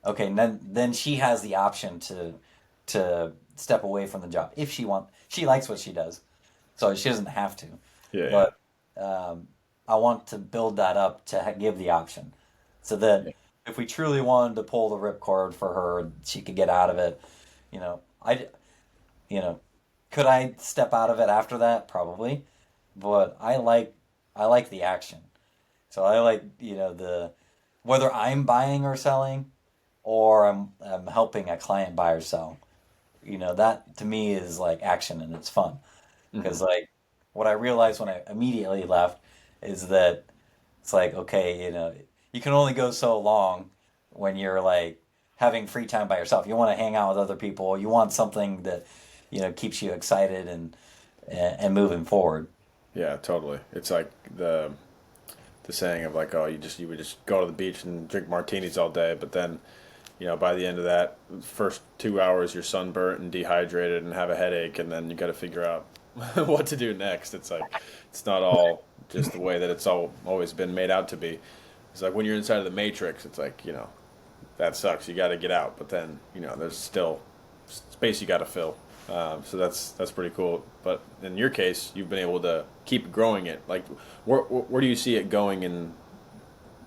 Okay, and then she has the option to step away from the job if she likes what she does, so she doesn't have to. Yeah, yeah, But I want to build that up to give the option, so that yeah. if we truly wanted to pull the ripcord for her, she could get out of it. You know, I you know, could I step out of it after that? Probably, but I like the action. So I like the whether I'm buying or selling, or I'm helping a client buy or sell. That to me is like action and it's fun. Hmm. Because like what I realized when I immediately left is that it's like, okay, you can only go so long when you're like having free time by yourself. You want to hang out with other people. You want something that keeps you excited and moving forward. Yeah, totally. It's like the saying of like, oh, you would just go to the beach and drink martinis all day, but then, by the end of that first 2 hours, you're sunburnt and dehydrated and have a headache, and then you got to figure out what to do next. It's like it's not all just the way that it's always been made out to be. It's like when you're inside of the matrix, it's like that sucks. You got to get out, but then there's still space you got to fill. So that's pretty cool. But in your case, you've been able to keep growing it. Like, where do you see it going in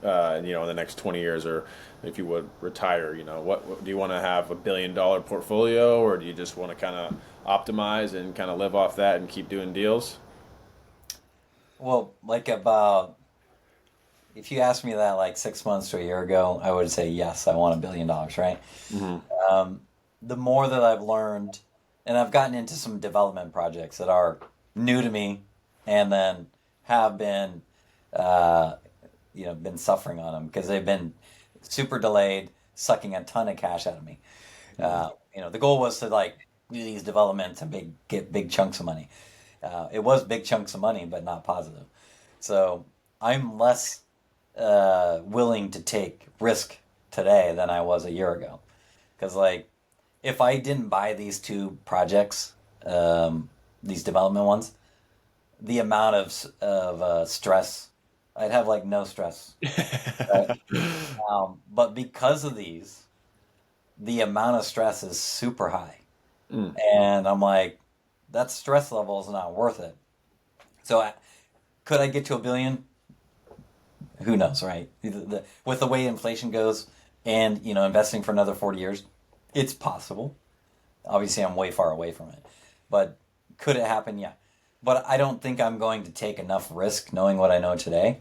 the next 20 years, or if you would retire? What do you want to have, $1 billion portfolio, or do you just want to kind of optimize and kind of live off that and keep doing deals? Well, like about if you asked me that like 6 months to a year ago, I would say yes, I want $1 billion, right? Hmm. Um, the more that I've learned, and I've gotten into some development projects that are new to me, and then have been, uh, been suffering on them because they've been super delayed, sucking a ton of cash out of me. Hmm. The goal was to like do these developments and get big chunks of money. It was big chunks of money, but not positive. So I'm less willing to take risk today than I was a year ago. Because like if I didn't buy these two projects, these development ones, the amount of stress, I'd have like no stress, right? But because of these, the amount of stress is super high, Mm. and I'm like, that stress level is not worth it. So could I get to $1 billion? Who knows, right? With the way inflation goes, and investing for another 40 years, it's possible. Obviously, I'm way far away from it, but could it happen? Yeah, but I don't think I'm going to take enough risk, knowing what I know today,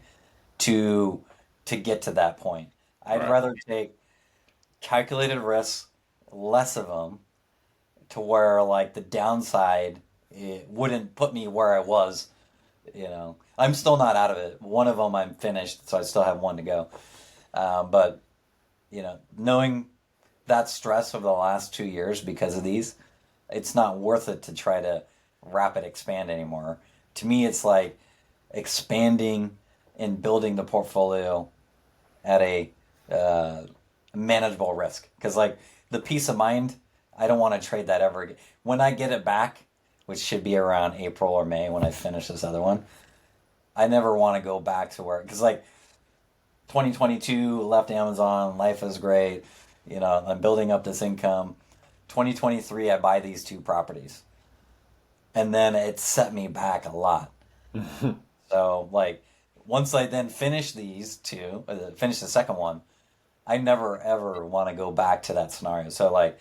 to get to that point. I'd Right. rather take calculated risks, less of them, to where like the downside it wouldn't put me where I was. I'm still not out of it. One of them I'm finished, so I still have one to go. But knowing that stress over the last 2 years because of these, it's not worth it to try to rapid expand anymore. To me, it's like expanding and building the portfolio at a uh, manageable risk. Because like the peace of mind, I don't want to trade that ever again. When I get it back, which should be around April or May when I finish this other one, I never want to go back to work because like 2022 left Amazon, life is great. I'm building up this income. 2023, I buy these two properties, and then it set me back a lot. So like once I then finish these two, finish the second one, I never ever want to go back to that scenario. So like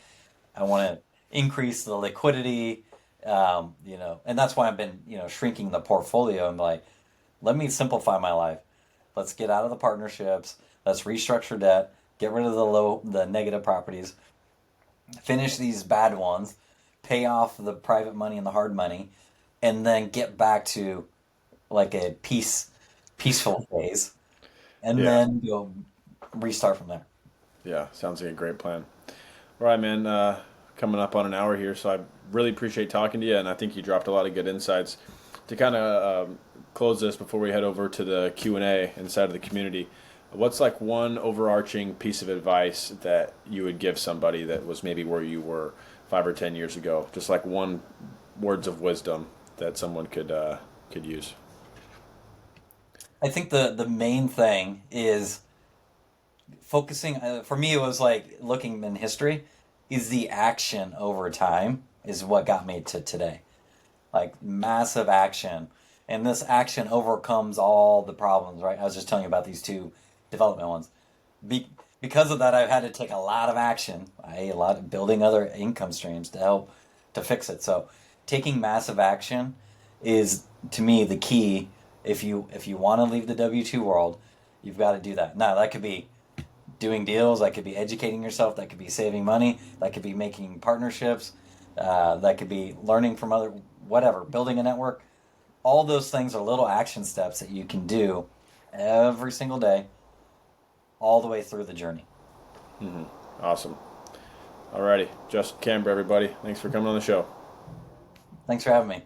I want to increase the liquidity, and that's why I've been shrinking the portfolio. I'm like, let me simplify my life. Let's get out of the partnerships. Let's restructure debt. Get rid of the negative properties. Finish these bad ones. Pay off the private money and the hard money, and then get back to like a peaceful phase, and Yeah. then go restart from there. Yeah. Sounds like a great plan. All right, man. Coming up on an hour here, so I really appreciate talking to you, and I think you dropped a lot of good insights. To kind of close this before we head over to the Q&A inside of the community, what's like one overarching piece of advice that you would give somebody that was maybe where you were 5 or 10 years ago? Just like one words of wisdom that someone could use. I think the main thing is focusing. For me, it was like looking in history. Is the action over time is what got me to today. Like massive action, and this action overcomes all the problems. Right? I was just telling you about these two development ones. Be, because of that, I've had to take a lot of action. A lot of building other income streams to help to fix it. So, taking massive action is to me the key. If you want to leave the W-2 world, you've got to do that. Now that could be doing deals, that could be educating yourself, that could be saving money, that could be making partnerships, that could be learning from other whatever, building a network. All those things are little action steps that you can do every single day, all the way through the journey. Awesome. Alrighty, Justin Camber, everybody. Thanks for coming on the show. Thanks for having me.